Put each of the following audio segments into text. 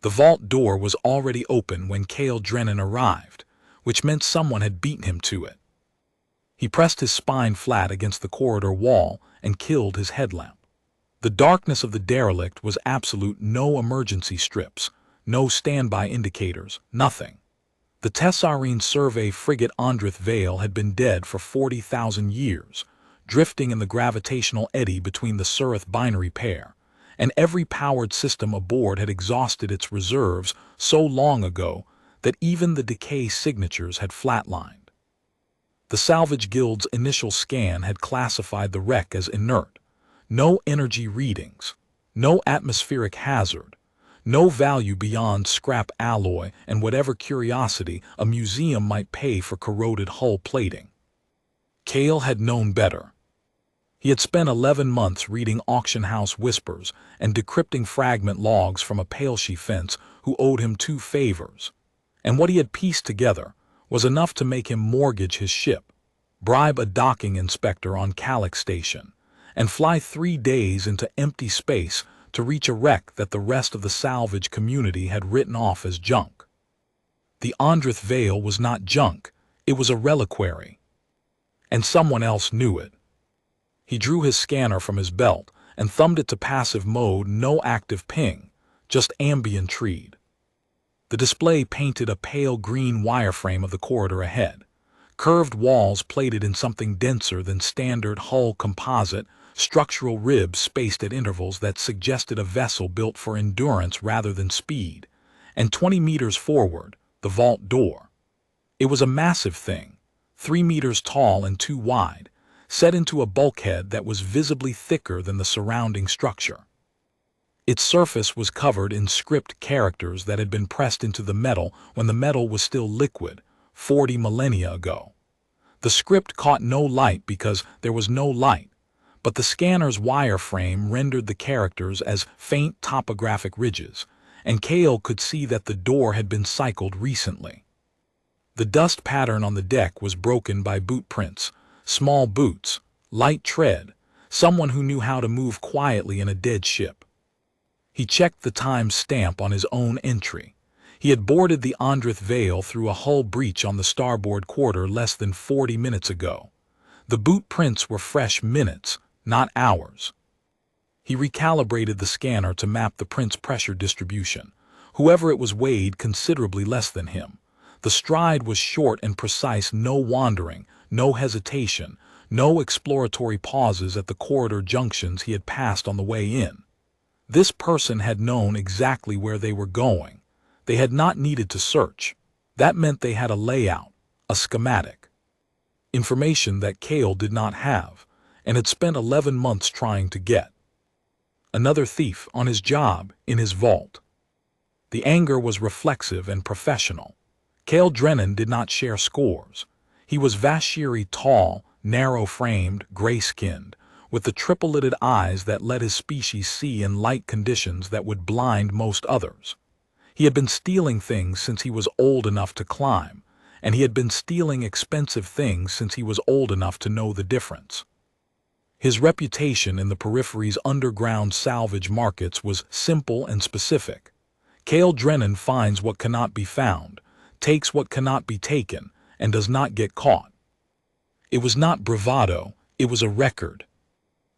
The vault door was already open when Cale Drennan arrived, which meant someone had beaten him to it. He pressed his spine flat against the corridor wall and killed his headlamp. The darkness of the derelict was absolute. No emergency strips, no standby indicators, nothing. The Tessarine survey frigate Andreth Vale had been dead for 40,000 years, drifting in the gravitational eddy between the Surith binary pair, and every powered system aboard had exhausted its reserves so long ago that even the decay signatures had flatlined. The Salvage Guild's initial scan had classified the wreck as inert. No energy readings, no atmospheric hazard, no value beyond scrap alloy and whatever curiosity a museum might pay for corroded hull plating. Cale had known better. He had spent 11 months reading auction house whispers and decrypting fragment logs from a Paleshy fence who owed him 2 favors, and what he had pieced together was enough to make him mortgage his ship, bribe a docking inspector on Calyx Station, and fly 3 days into empty space to reach a wreck that the rest of the salvage community had written off as junk. The Andreth Vale was not junk, it was a reliquary. And someone else knew it. He drew his scanner from his belt and thumbed it to passive mode. No active ping, just ambient read. The display painted a pale green wireframe of the corridor ahead, curved walls plated in something denser than standard hull composite, structural ribs spaced at intervals that suggested a vessel built for endurance rather than speed, and 20 meters forward, the vault door. It was a massive thing, 3 meters tall and 2 wide, set into a bulkhead that was visibly thicker than the surrounding structure. Its surface was covered in script characters that had been pressed into the metal when the metal was still liquid, 40 millennia ago. The script caught no light because there was no light, but the scanner's wireframe rendered the characters as faint topographic ridges, and Cale could see that the door had been cycled recently. The dust pattern on the deck was broken by boot prints, small boots, light tread, someone who knew how to move quietly in a dead ship. He checked the time stamp on his own entry. He had boarded the Andreth Vale through a hull breach on the starboard quarter less than 40 minutes ago. The boot prints were fresh minutes, not hours. He recalibrated the scanner to map the print's pressure distribution. Whoever it was weighed considerably less than him. The stride was short and precise, no wandering, no hesitation, no exploratory pauses at the corridor junctions he had passed on the way in. This person had known exactly where they were going. They had not needed to search. That meant they had a layout, a schematic. Information that Cale did not have, and had spent 11 months trying to get. Another thief on his job in his vault. The anger was reflexive and professional. Cale Drennan did not share scores. He was Vashiri tall, narrow-framed, gray-skinned, with the triple-lidded eyes that let his species see in light conditions that would blind most others. He had been stealing things since he was old enough to climb, and he had been stealing expensive things since he was old enough to know the difference. His reputation in the periphery's underground salvage markets was simple and specific. Cale Drennan finds what cannot be found, takes what cannot be taken, and does not get caught. It was not bravado, it was a record.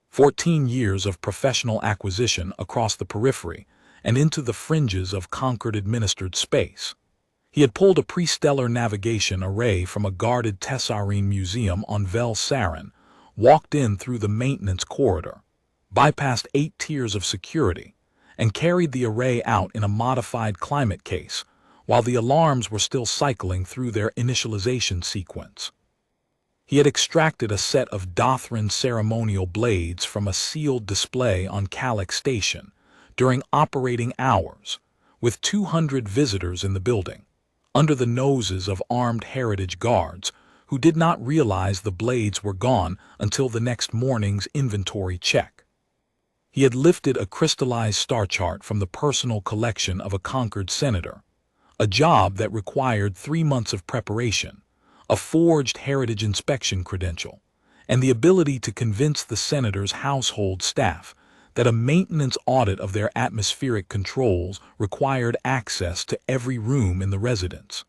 14 years of professional acquisition across the periphery and into the fringes of Concord-administered space. He had pulled a pre-stellar navigation array from a guarded Tessarine museum on Vel Sarin, walked in through the maintenance corridor, bypassed 8 tiers of security, and carried the array out in a modified climate case while the alarms were still cycling through their initialization sequence. He had extracted a set of Dothran ceremonial blades from a sealed display on Calyx Station during operating hours, with 200 visitors in the building, under the noses of armed heritage guards who did not realize the blades were gone until the next morning's inventory check. He had lifted a crystallized star chart from the personal collection of a Concord senator, a job that required 3 months of preparation, a forged heritage inspection credential, and the ability to convince the senator's household staff that a maintenance audit of their atmospheric controls required access to every room in the residence.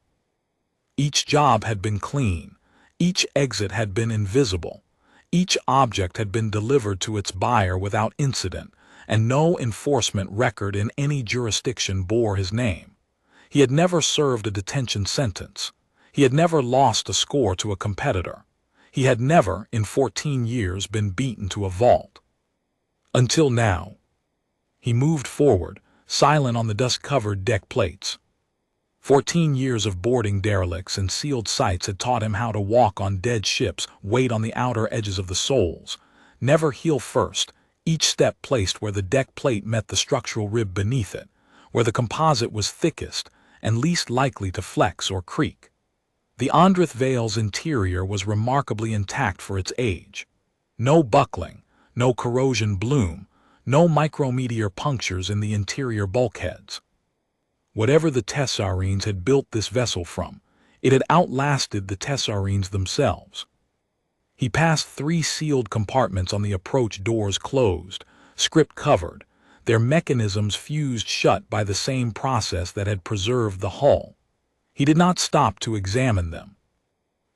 Each job had been clean, each exit had been invisible, each object had been delivered to its buyer without incident, and no enforcement record in any jurisdiction bore his name. He had never served a detention sentence. He had never lost a score to a competitor. He had never, in 14 years, been beaten to a vault. Until now. He moved forward, silent on the dust-covered deck plates. 14 years of boarding derelicts and sealed sites had taught him how to walk on dead ships, wait on the outer edges of the soles, never heel first, each step placed where the deck plate met the structural rib beneath it, where the composite was thickest and least likely to flex or creak. The Andrith Vale's interior was remarkably intact for its age. No buckling, no corrosion bloom, no micrometeor punctures in the interior bulkheads. Whatever the Tessarines had built this vessel from, it had outlasted the Tessarines themselves. He passed 3 sealed compartments on the approach doors closed, script covered, their mechanisms fused shut by the same process that had preserved the hull. He did not stop to examine them.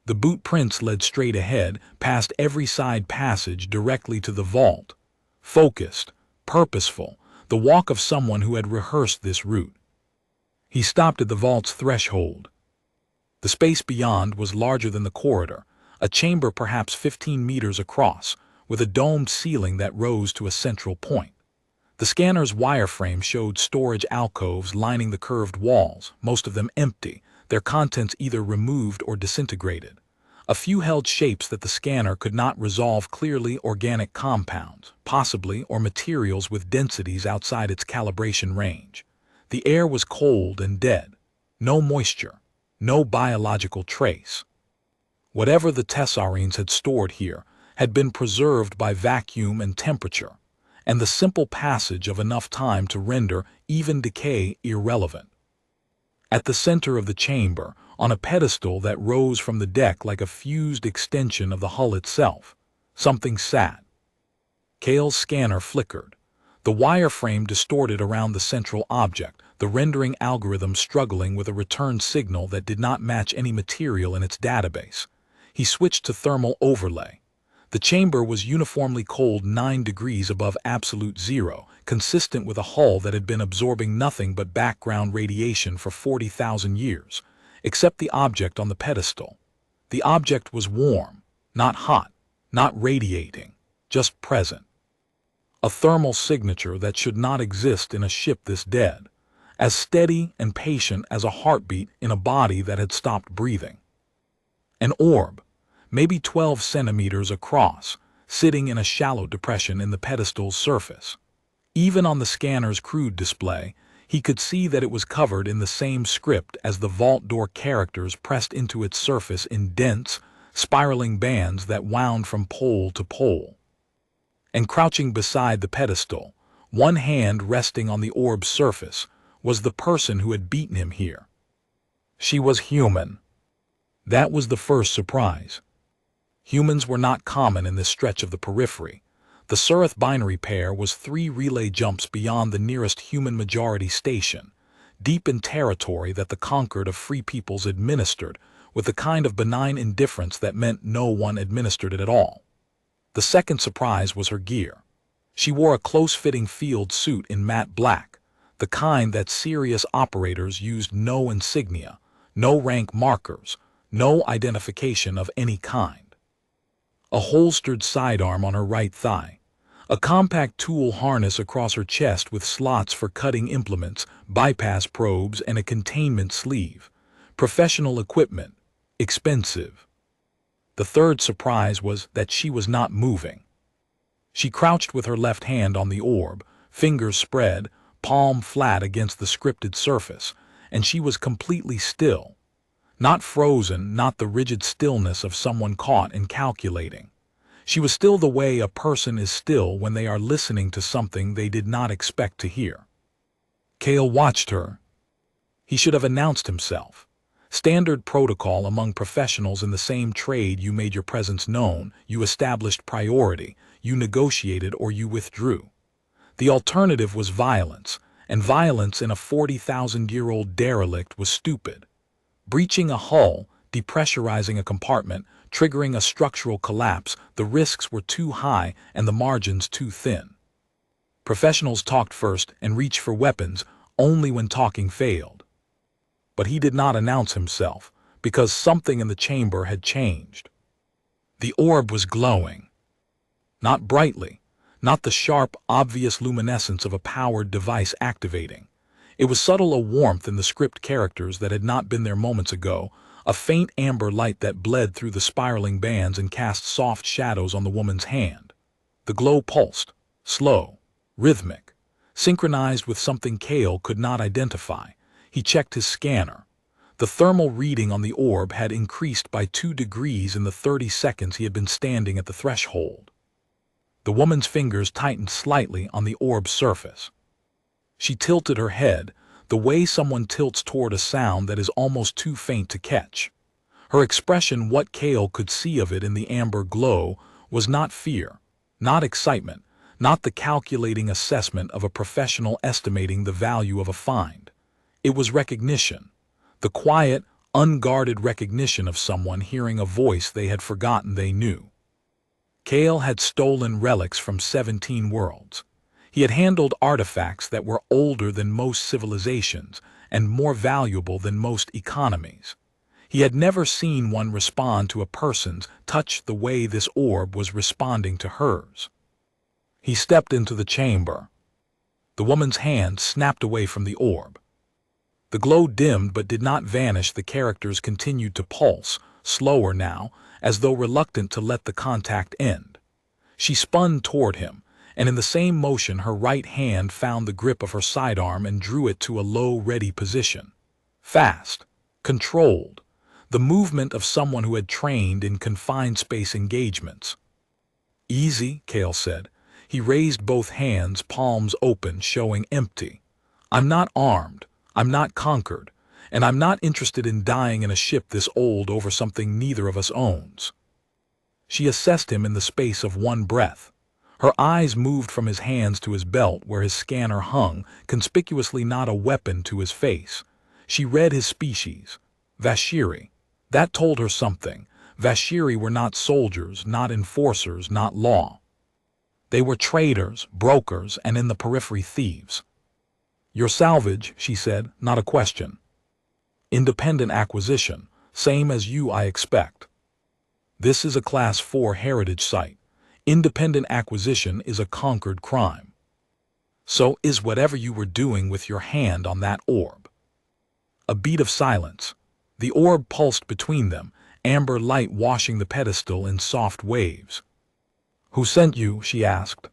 The boot prints led straight ahead, past every side passage directly to the vault. Focused, purposeful, the walk of someone who had rehearsed this route. He stopped at the vault's threshold. The space beyond was larger than the corridor, a chamber perhaps 15 meters across, with a domed ceiling that rose to a central point. The scanner's wireframe showed storage alcoves lining the curved walls, most of them empty, their contents either removed or disintegrated. A few held shapes that the scanner could not resolve clearly: organic compounds, possibly, or materials with densities outside its calibration range. The air was cold and dead. No moisture, no biological trace. Whatever the Tessarines had stored here had been preserved by vacuum and temperature, and the simple passage of enough time to render even decay irrelevant. At the center of the chamber, on a pedestal that rose from the deck like a fused extension of the hull itself, something sat. Cale's scanner flickered. The wireframe distorted around the central object, the rendering algorithm struggling with a return signal that did not match any material in its database. He switched to thermal overlay. The chamber was uniformly cold 9 degrees above absolute zero, consistent with a hull that had been absorbing nothing but background radiation for 40,000 years, except the object on the pedestal. The object was warm, not hot, not radiating, just present. A thermal signature that should not exist in a ship this dead, as steady and patient as a heartbeat in a body that had stopped breathing. An orb, maybe 12 centimeters across, sitting in a shallow depression in the pedestal's surface. Even on the scanner's crude display, he could see that it was covered in the same script as the vault door characters pressed into its surface in dense, spiraling bands that wound from pole to pole. And crouching beside the pedestal, one hand resting on the orb's surface, was the person who had beaten him here. She was human. That was the first surprise. Humans were not common in this stretch of the periphery. The Surith binary pair was 3 relay jumps beyond the nearest human majority station, deep in territory that the conquered of free peoples administered, with the kind of benign indifference that meant no one administered it at all. The second surprise was her gear. She wore a close-fitting field suit in matte black, the kind that serious operators used: no insignia, no rank markers, no identification of any kind. A holstered sidearm on her right thigh, a compact tool harness across her chest with slots for cutting implements, bypass probes, and a containment sleeve. Professional equipment, expensive. The third surprise was that she was not moving. She crouched with her left hand on the orb, fingers spread, palm flat against the scripted surface, and she was completely still. Not frozen, not the rigid stillness of someone caught in calculating. She was still the way a person is still when they are listening to something they did not expect to hear. Cale watched her. He should have announced himself. Standard protocol among professionals in the same trade: you made your presence known, you established priority, you negotiated, or you withdrew. The alternative was violence, and violence in a 40,000-year-old derelict was stupid. Breaching a hull, depressurizing a compartment, triggering a structural collapse, the risks were too high and the margins too thin. Professionals talked first and reached for weapons only when talking failed. But he did not announce himself, because something in the chamber had changed. The orb was glowing. Not brightly, not the sharp, obvious luminescence of a powered device activating. It was subtle, a warmth in the script characters that had not been there moments ago, a faint amber light that bled through the spiraling bands and cast soft shadows on the woman's hand. The glow pulsed, slow, rhythmic, synchronized with something Cale could not identify. He checked his scanner. The thermal reading on the orb had increased by 2 degrees in the 30 seconds he had been standing at the threshold. The woman's fingers tightened slightly on the orb's surface. She tilted her head, the way someone tilts toward a sound that is almost too faint to catch. Her expression, what Cale could see of it in the amber glow, was not fear, not excitement, not the calculating assessment of a professional estimating the value of a find. It was recognition, the quiet, unguarded recognition of someone hearing a voice they had forgotten they knew. Cale had stolen relics from 17 worlds. He had handled artifacts that were older than most civilizations and more valuable than most economies. He had never seen one respond to a person's touch the way this orb was responding to hers. He stepped into the chamber. The woman's hand snapped away from the orb. The glow dimmed but did not vanish. The characters continued to pulse, slower now, as though reluctant to let the contact end. She spun toward him, and in the same motion her right hand found the grip of her sidearm and drew it to a low, ready position. Fast, controlled, the movement of someone who had trained in confined space engagements. "Easy," Cale said. He raised both hands, palms open, showing empty. "I'm not armed, I'm not conquered, and I'm not interested in dying in a ship this old over something neither of us owns." She assessed him in the space of one breath. Her eyes moved from his hands to his belt where his scanner hung, conspicuously not a weapon to his face. She read his species, Vashiri. That told her something. Vashiri were not soldiers, not enforcers, not law. They were traders, brokers, and in the periphery thieves. "Your salvage," she said, not a question. "Independent acquisition, same as you, I expect." "This is a Class 4 heritage site. Independent acquisition is a conquered crime." "So is whatever you were doing with your hand on that orb." A beat of silence. The orb pulsed between them, amber light washing the pedestal in soft waves. "Who sent you?" she asked.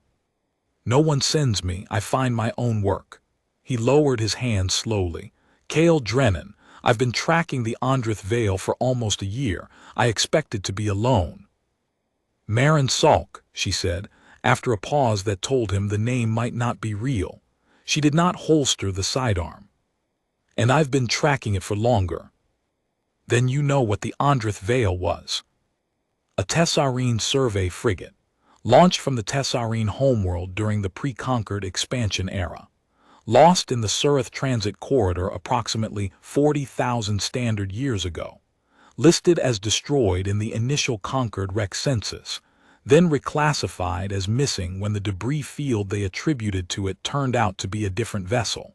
"No one sends me, I find my own work." He lowered his hand slowly. "Cale Drennan, I've been tracking the Andrith Vale for almost a year. I expected to be alone." "Marin Salk," she said, after a pause that told him the name might not be real. She did not holster the sidearm. "And I've been tracking it for longer." "Then you know what the Andrith Vale was." "A Tessarine survey frigate, launched from the Tessarine homeworld during the pre-concord expansion era. Lost in the Surith transit corridor approximately 40,000 standard years ago. Listed as destroyed in the initial Concord Wreck census, then reclassified as missing when the debris field they attributed to it turned out to be a different vessel."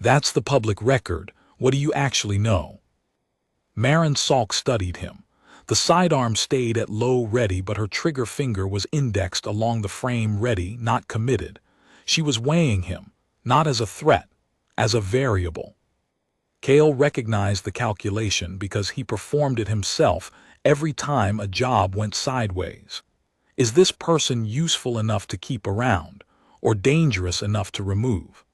"That's the public record. What do you actually know?" Marin Salk studied him. The sidearm stayed at low ready, but her trigger finger was indexed along the frame, ready, not committed. She was weighing him, not as a threat, as a variable. Cale recognized the calculation because he performed it himself every time a job went sideways. Is this person useful enough to keep around, or dangerous enough to remove?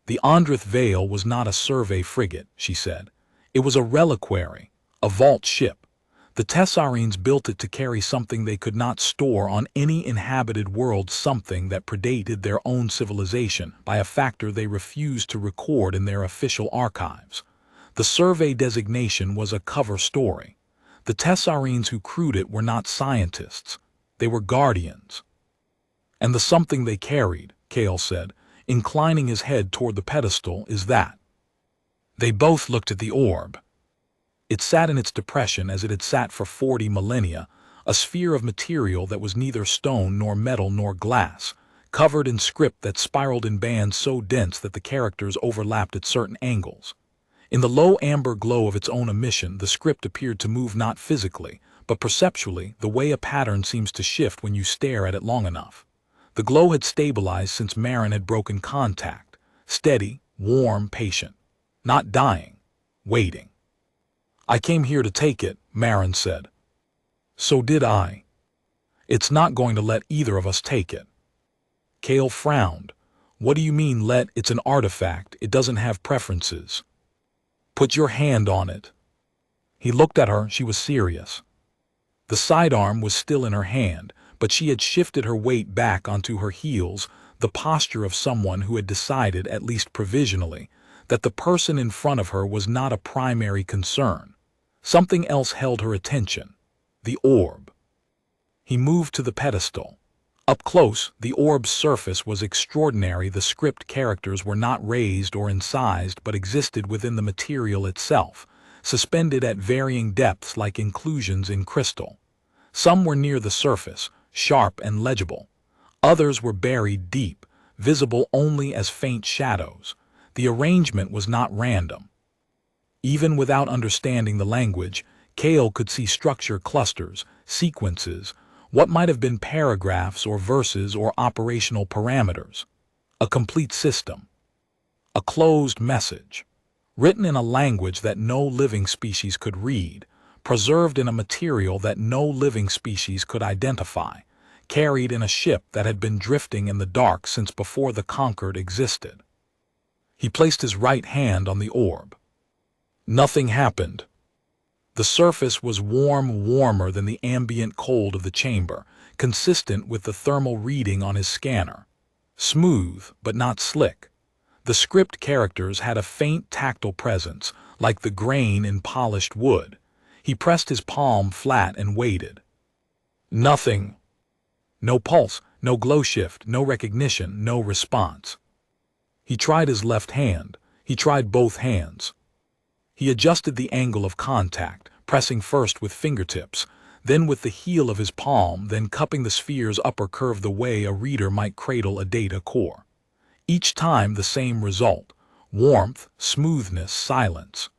"The Andrith Vale was not a survey frigate," she said. "It was a reliquary, a vault ship. The Tessarines built it to carry something they could not store on any inhabited world, something that predated their own civilization by a factor they refused to record in their official archives. The survey designation was a cover story. The Tessarines who crewed it were not scientists. They were guardians. And the something they carried," Cale said, inclining his head toward the pedestal, is that. They both looked at the orb. It sat in its depression as it had sat for 40 millennia, a sphere of material that was neither stone nor metal nor glass, covered in script that spiraled in bands so dense that the characters overlapped at certain angles. In the low amber glow of its own emission, the script appeared to move not physically, but perceptually, the way a pattern seems to shift when you stare at it long enough. The glow had stabilized since Marin had broken contact, steady, warm, patient. Not dying, waiting. I came here to take it, Marin said. So did I. It's not going to let either of us take it. Cale frowned. What do you mean let? It's an artifact. It doesn't have preferences. Put your hand on it. He looked at her. She was serious. The sidearm was still in her hand, but she had shifted her weight back onto her heels, the posture of someone who had decided, at least provisionally, that the person in front of her was not a primary concern. Something else held her attention. The orb. He moved to the pedestal. Up close, the orb's surface was extraordinary. The script characters were not raised or incised but existed within the material itself, suspended at varying depths like inclusions in crystal. Some were near the surface, sharp and legible. Others were buried deep, visible only as faint shadows. The arrangement was not random. Even without understanding the language, Cale could see structure clusters, sequences, what might have been paragraphs or verses or operational parameters. A complete system. A closed message. Written in a language that no living species could read, preserved in a material that no living species could identify, carried in a ship that had been drifting in the dark since before the Concord existed. He placed his right hand on the orb. Nothing happened. The surface was warmer than the ambient cold of the chamber, consistent with the thermal reading on his scanner. Smooth, but not slick. The script characters had a faint tactile presence, like the grain in polished wood. He pressed his palm flat and waited. Nothing. No pulse, no glow shift, no recognition, no response. He tried his left hand. He tried both hands. He adjusted the angle of contact, pressing first with fingertips, then with the heel of his palm, then cupping the sphere's upper curve the way a reader might cradle a data core. Each time the same result: warmth, smoothness, silence.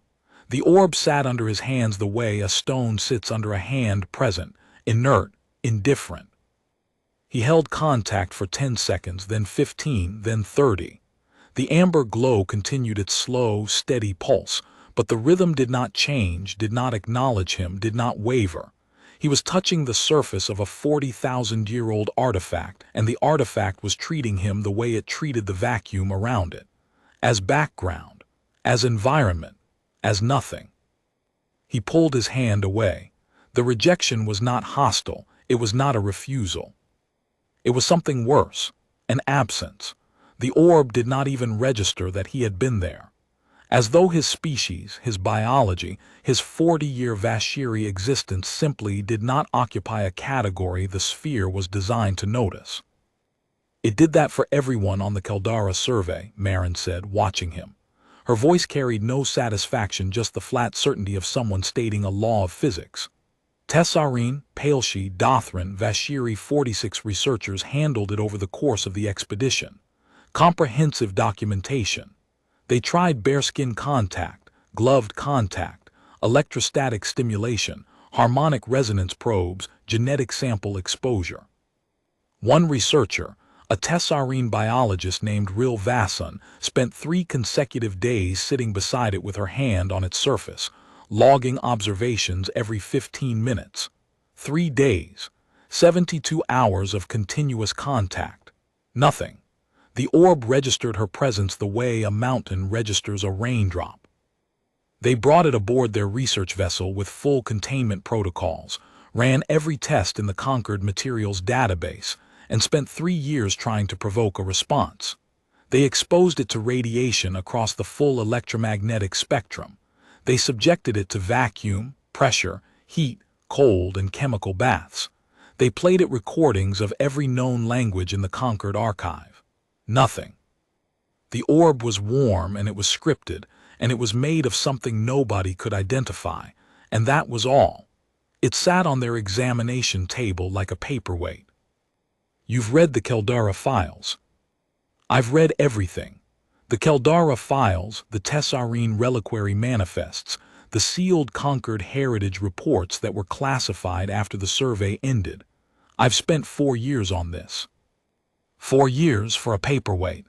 The orb sat under his hands the way a stone sits under a hand, present, inert, indifferent. He held contact for 10 seconds, then 15, then 30. The amber glow continued its slow, steady pulse, but the rhythm did not change, did not acknowledge him, did not waver. He was touching the surface of a 40,000-year-old artifact, and the artifact was treating him the way it treated the vacuum around it. As background, as environment, as nothing. He pulled his hand away. The rejection was not hostile, it was not a refusal. It was something worse, an absence. The orb did not even register that he had been there. As though his species, his biology, his 40-year Vashiri existence simply did not occupy a category the sphere was designed to notice. It did that for everyone on the Caldara survey, Marin said, watching him. Her voice carried no satisfaction, just the flat certainty of someone stating a law of physics. Tessarine, Palshi, Dothran, Vashiri 46 researchers handled it over the course of the expedition. Comprehensive documentation. They tried bearskin contact, gloved contact, electrostatic stimulation, harmonic resonance probes, genetic sample exposure. One researcher, a Tessarine biologist named Ril Vasson, spent 3 consecutive days sitting beside it with her hand on its surface, logging observations every 15 minutes. 3 days, 72 hours of continuous contact. Nothing. The orb registered her presence the way a mountain registers a raindrop. They brought it aboard their research vessel with full containment protocols, ran every test in the Concord materials database, and spent 3 years trying to provoke a response. They exposed it to radiation across the full electromagnetic spectrum. They subjected it to vacuum, pressure, heat, cold, and chemical baths. They played it recordings of every known language in the Concord archive. Nothing. The orb was warm and it was scripted, and it was made of something nobody could identify, and that was all. It sat on their examination table like a paperweight. You've read the Caldara files. I've read everything. The Caldara files, the Tessarine reliquary manifests, the sealed Concord heritage reports that were classified after the survey ended. I've spent 4 years on this. 4 years for a paperweight.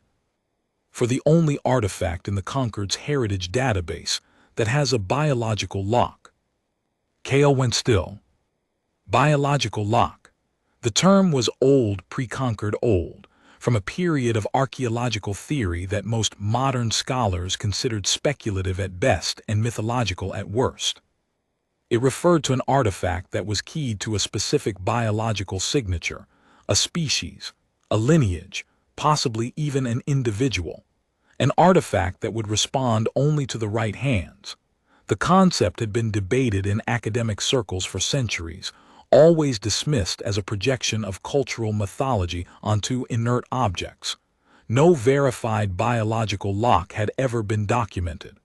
For the only artifact in the Concord's heritage database that has a biological lock. Cale went still. Biological lock. The term was old, pre-concord old, from a period of archaeological theory that most modern scholars considered speculative at best and mythological at worst. It referred to an artifact that was keyed to a specific biological signature, a species, a lineage, possibly even an individual, an artifact that would respond only to the right hands. The concept had been debated in academic circles for centuries, always dismissed as a projection of cultural mythology onto inert objects. No verified biological lock had ever been documented.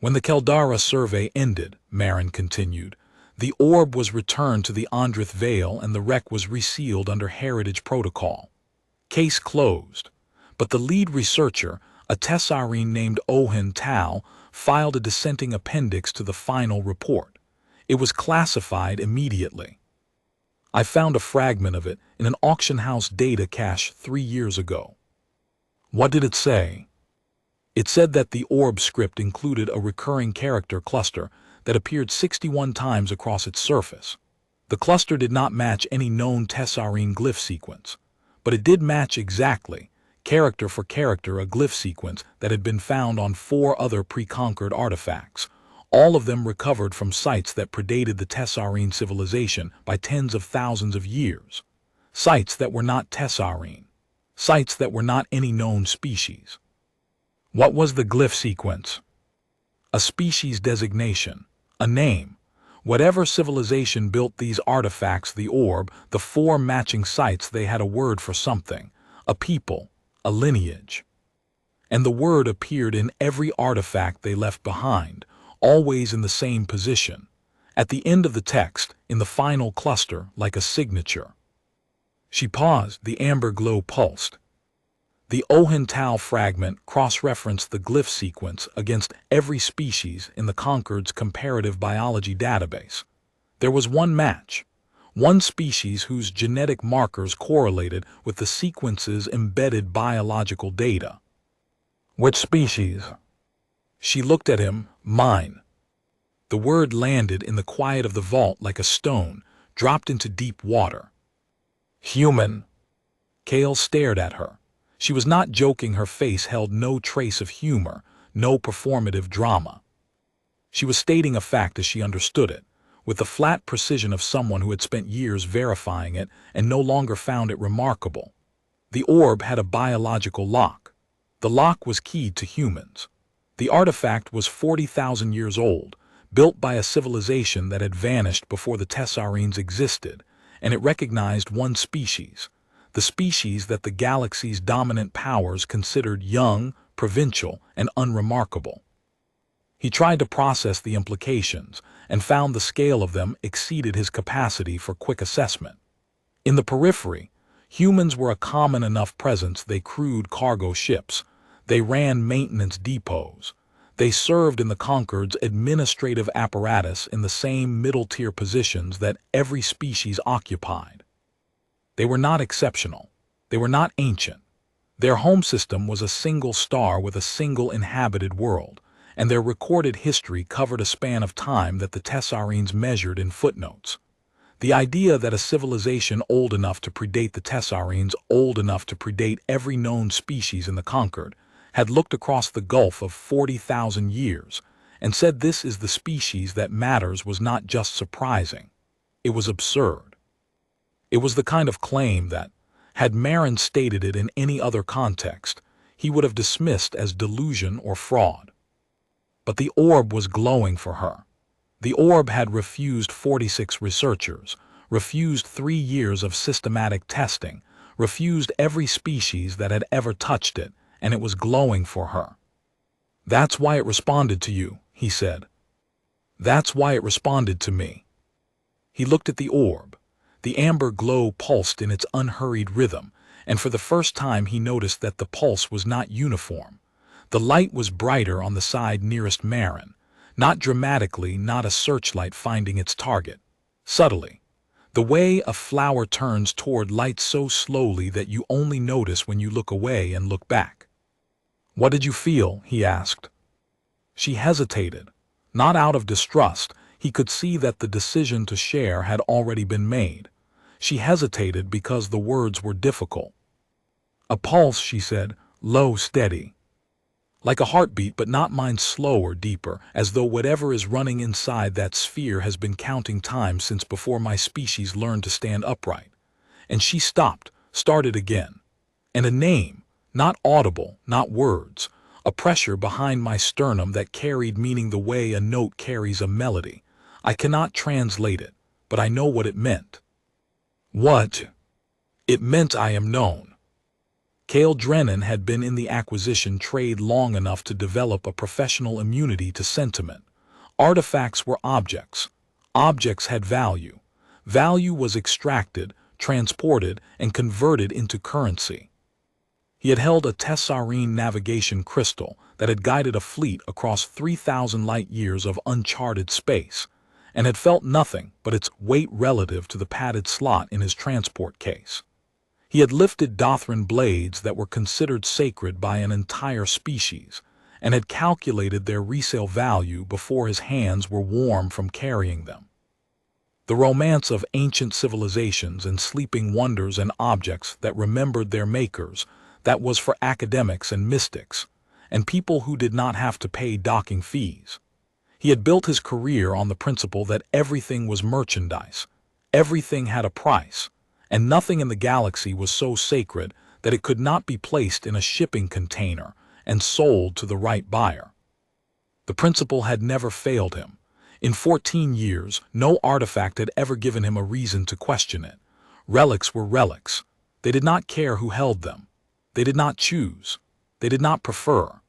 When the Caldara survey ended, Marin continued, the orb was returned to the Andrith Vale and the wreck was resealed under heritage protocol. Case closed. But the lead researcher, a Tessarine named Ohen Tal, filed a dissenting appendix to the final report. It was classified immediately. I found a fragment of it in an auction house data cache 3 years ago. What did it say? It said that the orb script included a recurring character cluster that appeared 61 times across its surface. The cluster did not match any known Tessarine glyph sequence, but it did match exactly, character for character, a glyph sequence that had been found on 4 other pre-concord artifacts, all of them recovered from sites that predated the Tessarine civilization by tens of thousands of years. Sites that were not Tessarine. Sites that were not any known species. What was the glyph sequence? A species designation, a name. Whatever civilization built these artifacts, the orb, the 4 matching sites, they had a word for something, a people, a lineage. And the word appeared in every artifact they left behind, always in the same position, at the end of the text, in the final cluster, like a signature. She paused, the amber glow pulsed. The Ohen Tal fragment cross-referenced the glyph sequence against every species in the Concord's comparative biology database. There was one match, one species whose genetic markers correlated with the sequence's embedded biological data. Which species? She looked at him. Mine. The word landed in the quiet of the vault like a stone, dropped into deep water. Human. Cale stared at her. She was not joking. Her face held no trace of humor, no performative drama. She was stating a fact as she understood it, with the flat precision of someone who had spent years verifying it and no longer found it remarkable. The orb had a biological lock. The lock was keyed to humans. The artifact was 40,000 years old, built by a civilization that had vanished before the Tessarines existed, and it recognized one species, the species that the galaxy's dominant powers considered young, provincial, and unremarkable. He tried to process the implications and found the scale of them exceeded his capacity for quick assessment. In the periphery, humans were a common enough presence. They crewed cargo ships. They ran maintenance depots. They served in the Concord's administrative apparatus in the same middle-tier positions that every species occupied. They were not exceptional. They were not ancient. Their home system was a single star with a single inhabited world, and their recorded history covered a span of time that the Tessarines measured in footnotes. The idea that a civilization old enough to predate the Tessarines, old enough to predate every known species in the Concord, had looked across the gulf of 40,000 years and said this is the species that matters was not just surprising. It was absurd. It was the kind of claim that, had Marin stated it in any other context, he would have dismissed as delusion or fraud. But the orb was glowing for her. The orb had refused 46 researchers, refused 3 years of systematic testing, refused every species that had ever touched it, and it was glowing for her. "That's why it responded to you," he said. "That's why it responded to me." He looked at the orb. The amber glow pulsed in its unhurried rhythm, and for the first time he noticed that the pulse was not uniform. The light was brighter on the side nearest Marin, not dramatically, not a searchlight finding its target. Subtly, the way a flower turns toward light so slowly that you only notice when you look away and look back. "What did you feel?" he asked. She hesitated. Not out of distrust, he could see that the decision to share had already been made. She hesitated because the words were difficult. "A pulse," she said, "low, steady. Like a heartbeat, but not mine, slower, deeper, as though whatever is running inside that sphere has been counting time since before my species learned to stand upright." And she stopped, started again. "And a name, not audible, not words, a pressure behind my sternum that carried meaning the way a note carries a melody. I cannot translate it, but I know what it meant." "What?" "It meant I am known." Cale Drennan had been in the acquisition trade long enough to develop a professional immunity to sentiment. Artifacts were objects. Objects had value. Value was extracted, transported, and converted into currency. He had held a Tessarine navigation crystal that had guided a fleet across 3,000 light-years of uncharted space, and had felt nothing but its weight relative to the padded slot in his transport case. He had lifted Dothran blades that were considered sacred by an entire species, and had calculated their resale value before his hands were warm from carrying them. The romance of ancient civilizations and sleeping wonders and objects that remembered their makers, that was for academics and mystics, and people who did not have to pay docking fees. He had built his career on the principle that everything was merchandise, everything had a price, and nothing in the galaxy was so sacred that it could not be placed in a shipping container and sold to the right buyer. The principle had never failed him. In 14 years, no artifact had ever given him a reason to question it. Relics were relics. They did not care who held them. They did not choose. They did not prefer.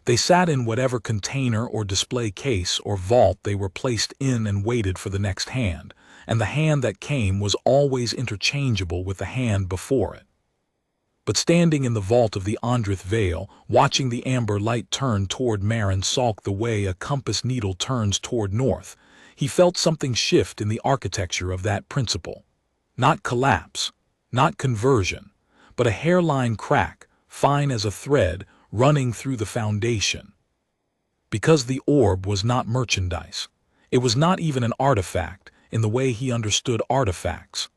They sat in whatever container or display case or vault they were placed in and waited for the next hand, and the hand that came was always interchangeable with the hand before it. But standing in the vault of the Andrith Vale, watching the amber light turn toward Marin Salk the way a compass needle turns toward north, he felt something shift in the architecture of that principle. Not collapse, not conversion, but a hairline crack, fine as a thread, running through the foundation. Because the orb was not merchandise. It was not even an artifact in the way he understood artifacts.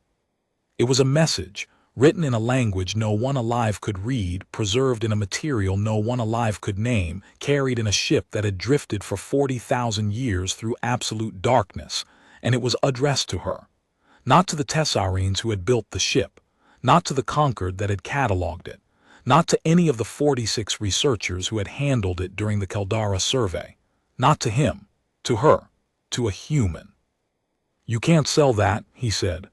It was a message, written in a language no one alive could read, preserved in a material no one alive could name, carried in a ship that had drifted for 40,000 years through absolute darkness, and it was addressed to her. Not to the Tessarines who had built the ship, not to the Concord that had catalogued it, not to any of the 46 researchers who had handled it during the Caldara survey, not to him, to her, to a human. "You can't sell that," he said.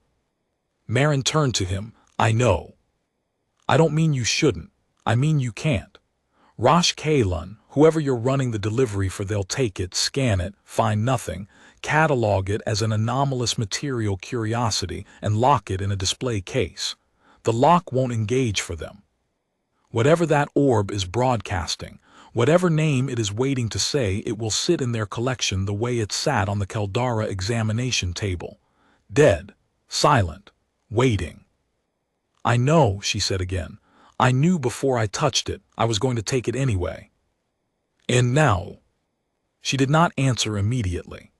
Marin turned to him. "I know. I don't mean you shouldn't. I mean you can't. Rosh Kalun, whoever you're running the delivery for, they'll take it, scan it, find nothing, catalog it as an anomalous material curiosity, and lock it in a display case. The lock won't engage for them. Whatever that orb is broadcasting, whatever name it is waiting to say, it will sit in their collection the way it sat on the Caldara examination table. Dead, silent, waiting." "I know," she said again. "I knew before I touched it. I was going to take it anyway." "And now?" She did not answer immediately.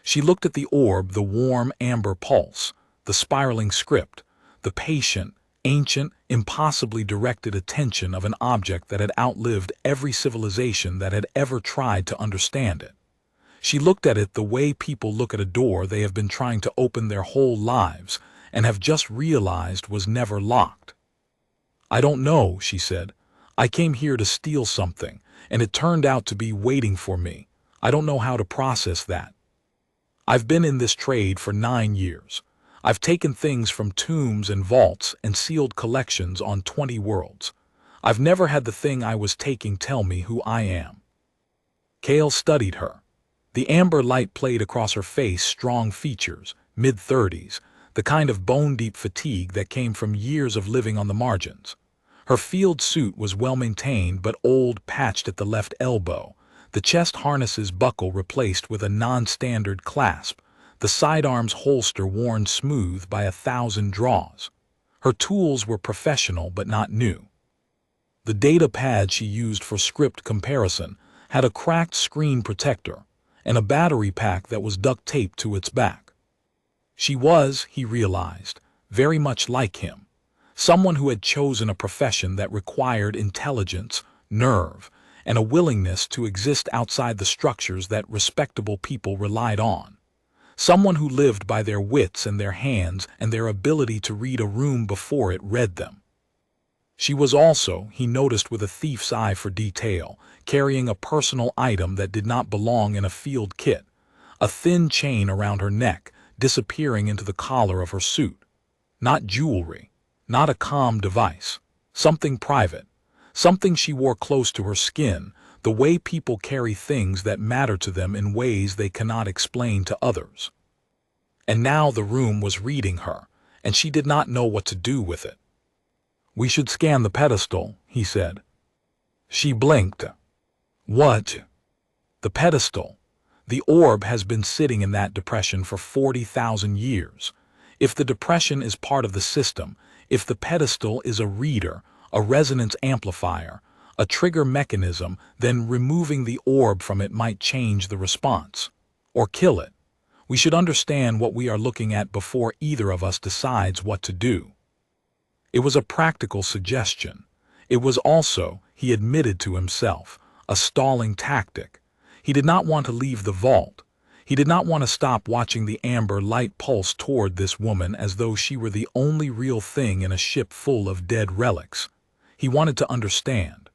She looked at the orb, the warm amber pulse, the spiraling script, the patient, ancient, impossibly directed attention of an object that had outlived every civilization that had ever tried to understand it. She looked at it the way people look at a door they have been trying to open their whole lives and have just realized was never locked. "I don't know," she said. "I came here to steal something, and it turned out to be waiting for me. I don't know how to process that. I've been in this trade for 9 years. I've taken things from tombs and vaults and sealed collections on 20 worlds. I've never had the thing I was taking tell me who I am." Kale studied her. The amber light played across her face, strong features, mid-30s, the kind of bone-deep fatigue that came from years of living on the margins. Her field suit was well-maintained but old, patched at the left elbow, the chest harness's buckle replaced with a non-standard clasp, the sidearm's holster worn smooth by 1,000 draws. Her tools were professional but not new. The data pad she used for script comparison had a cracked screen protector and a battery pack that was duct taped to its back. She was, he realized, very much like him, someone who had chosen a profession that required intelligence, nerve, and a willingness to exist outside the structures that respectable people relied on. Someone who lived by their wits and their hands and their ability to read a room before it read them. She was also, he noticed with a thief's eye for detail, carrying a personal item that did not belong in a field kit, a thin chain around her neck, disappearing into the collar of her suit. Not jewelry, not a comm device, something private, something she wore close to her skin, the way people carry things that matter to them in ways they cannot explain to others. And now the room was reading her, and she did not know what to do with it. "We should scan the pedestal," he said. She blinked. "What?" "The pedestal. The orb has been sitting in that depression for 40,000 years. If the depression is part of the system, if the pedestal is a reader, a resonance amplifier, a trigger mechanism, then removing the orb from it might change the response. Or kill it. We should understand what we are looking at before either of us decides what to do." It was a practical suggestion. It was also, he admitted to himself, a stalling tactic. He did not want to leave the vault. He did not want to stop watching the amber light pulse toward this woman as though she were the only real thing in a ship full of dead relics. He wanted to understand.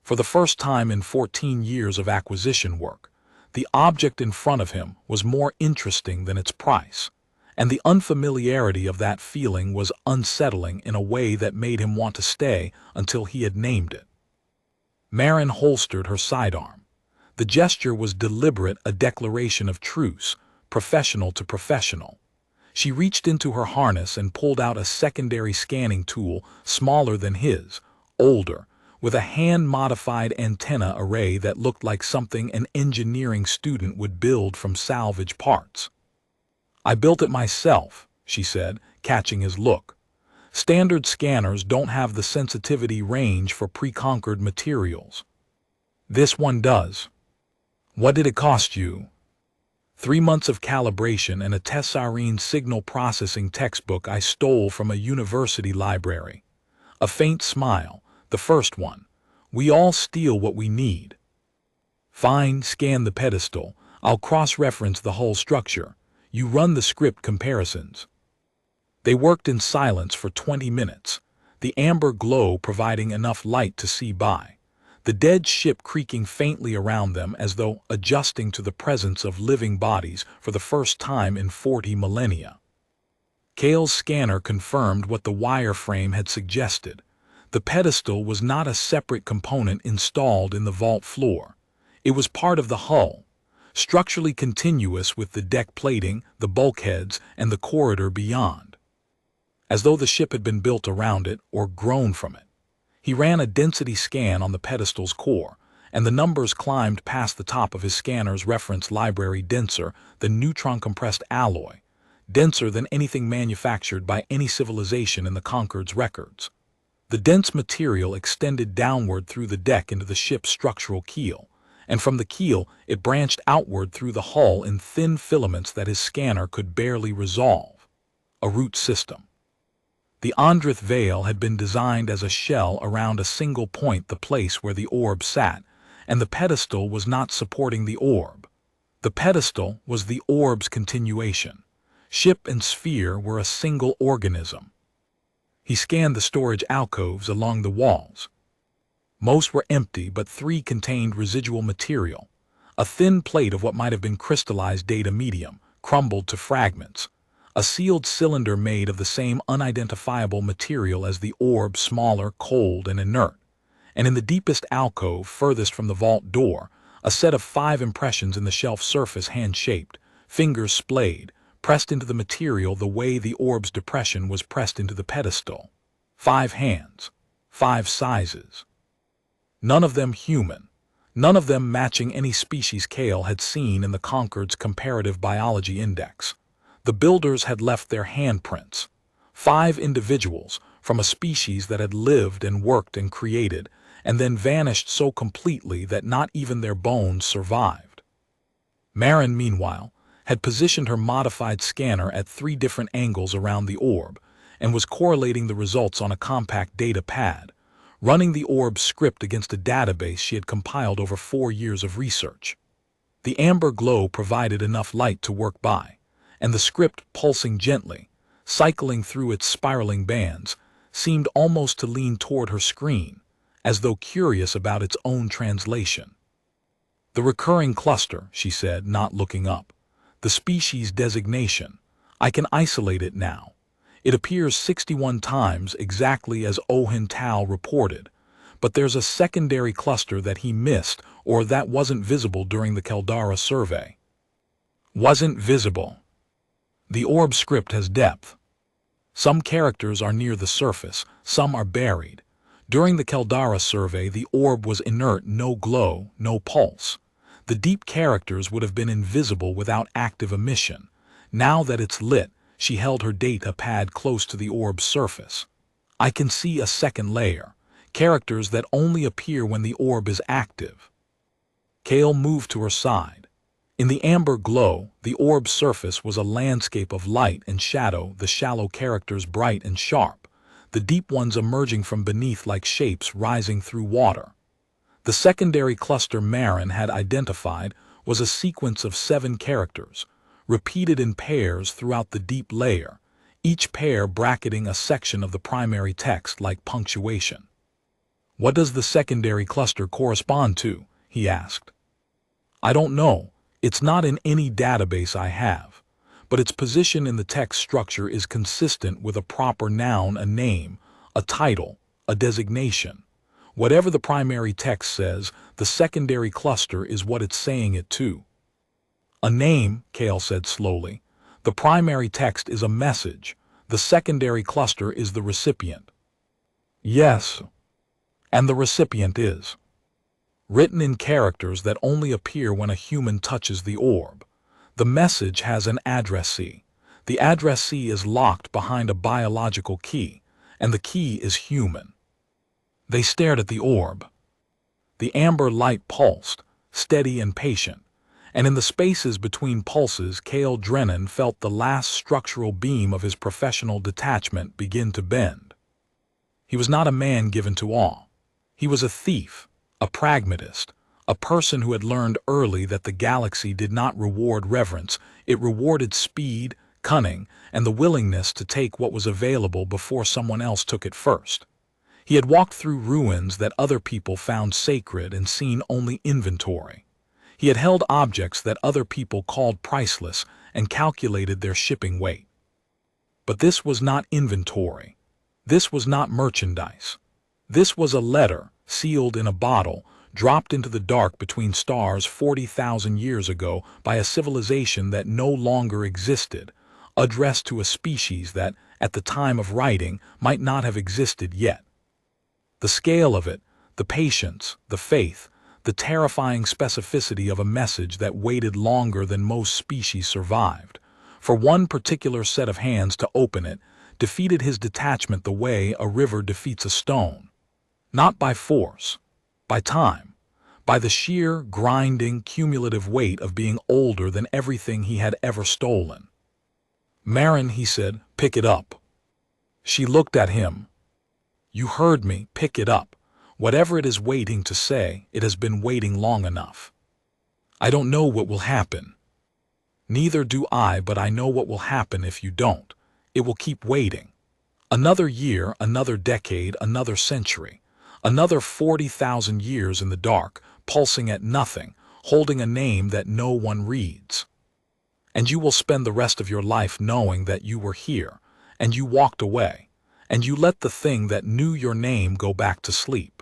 For the first time in 14 years of acquisition work, the object in front of him was more interesting than its price. And the unfamiliarity of that feeling was unsettling in a way that made him want to stay until he had named it. Marin holstered her sidearm. The gesture was deliberate, a declaration of truce, professional to professional. She reached into her harness and pulled out a secondary scanning tool smaller than his, older, with a hand-modified antenna array that looked like something an engineering student would build from salvage parts. "I built it myself," she said, catching his look. "Standard scanners don't have the sensitivity range for pre-concord materials. This one does." "What did it cost you?" 3 months of calibration and a Tessarine signal processing textbook I stole from a university library. A faint smile, the first one. "We all steal what we need." "Fine, scan the pedestal. I'll cross-reference the whole structure. You run the script comparisons." They worked in silence for 20 minutes, the amber glow providing enough light to see by, the dead ship creaking faintly around them as though adjusting to the presence of living bodies for the first time in 40 millennia. Kale's scanner confirmed what the wireframe had suggested. The pedestal was not a separate component installed in the vault floor. It was part of the hull, structurally continuous with the deck plating, the bulkheads, and the corridor beyond. As though the ship had been built around it or grown from it. He ran a density scan on the pedestal's core, and the numbers climbed past the top of his scanner's reference library, denser than neutron-compressed alloy, denser than anything manufactured by any civilization in the Concord's records. The dense material extended downward through the deck into the ship's structural keel, and from the keel it branched outward through the hull in thin filaments that his scanner could barely resolve. A root system. The Andrith veil had been designed as a shell around a single point, the place where the orb sat, and the pedestal was not supporting the orb. The pedestal was the orb's continuation. Ship and sphere were a single organism. He scanned the storage alcoves along the walls. Most were empty, but 3 contained residual material. A thin plate of what might have been crystallized data medium, crumbled to fragments. A sealed cylinder made of the same unidentifiable material as the orb, smaller, cold, and inert. And in the deepest alcove, furthest from the vault door, a set of 5 impressions in the shelf surface, hand-shaped, fingers splayed, pressed into the material the way the orb's depression was pressed into the pedestal. 5 hands, 5 sizes. None of them human, none of them matching any species Cale had seen in the Concord's comparative biology index. The builders had left their handprints. 5 individuals from a species that had lived and worked and created, and then vanished so completely that not even their bones survived. Marin, meanwhile, had positioned her modified scanner at 3 different angles around the orb, and was correlating the results on a compact data pad, running the orb's script against a database she had compiled over 4 years of research. The amber glow provided enough light to work by, and the script, pulsing gently, cycling through its spiraling bands, seemed almost to lean toward her screen, as though curious about its own translation. "The recurring cluster," she said, not looking up. "The species designation. I can isolate it now. It appears 61 times exactly as Ohin Tao reported, but there's a secondary cluster that he missed or that wasn't visible during the Caldara survey." "Wasn't visible." "The orb script has depth. Some characters are near the surface, some are buried. During the Caldara survey, the orb was inert, no glow, no pulse. The deep characters would have been invisible without active emission. Now that it's lit," she held her data pad close to the orb's surface, "I can see a second layer, characters that only appear when the orb is active." Cale moved to her side. In the amber glow, the orb's surface was a landscape of light and shadow, the shallow characters bright and sharp, the deep ones emerging from beneath like shapes rising through water. The secondary cluster Marin had identified was a sequence of 7 characters, repeated in pairs throughout the deep layer, each pair bracketing a section of the primary text like punctuation. "What does the secondary cluster correspond to?" he asked. "I don't know. It's not in any database I have, but its position in the text structure is consistent with a proper noun, a name, a title, a designation. Whatever the primary text says, the secondary cluster is what it's saying it to." "A name," Cale said slowly. "The primary text is a message. The secondary cluster is the recipient." "Yes. And the recipient is written in characters that only appear when a human touches the orb. The message has an addressee. The addressee is locked behind a biological key, and the key is human." They stared at the orb. The amber light pulsed, steady and patient, and in the spaces between pulses Cale Drennan felt the last structural beam of his professional detachment begin to bend. He was not a man given to awe. He was a thief, a pragmatist, a person who had learned early that the galaxy did not reward reverence, it rewarded speed, cunning, and the willingness to take what was available before someone else took it first. He had walked through ruins that other people found sacred and seen only inventory. He had held objects that other people called priceless and calculated their shipping weight. But this was not inventory. This was not merchandise. This was a letter, sealed in a bottle, dropped into the dark between stars 40,000 years ago by a civilization that no longer existed, addressed to a species that, at the time of writing, might not have existed yet. The scale of it, the patience, the faith, the terrifying specificity of a message that waited longer than most species survived, for one particular set of hands to open it, defeated his detachment the way a river defeats a stone. Not by force, by time, by the sheer, grinding, cumulative weight of being older than everything he had ever stolen. "Marin," he said, "pick it up." She looked at him. "You heard me, pick it up. Whatever it is waiting to say, it has been waiting long enough." "I don't know what will happen." "Neither do I, but I know what will happen if you don't. It will keep waiting. Another year, another decade, another century. Another 40,000 years in the dark, pulsing at nothing, holding a name that no one reads. And you will spend the rest of your life knowing that you were here, and you walked away, and you let the thing that knew your name go back to sleep.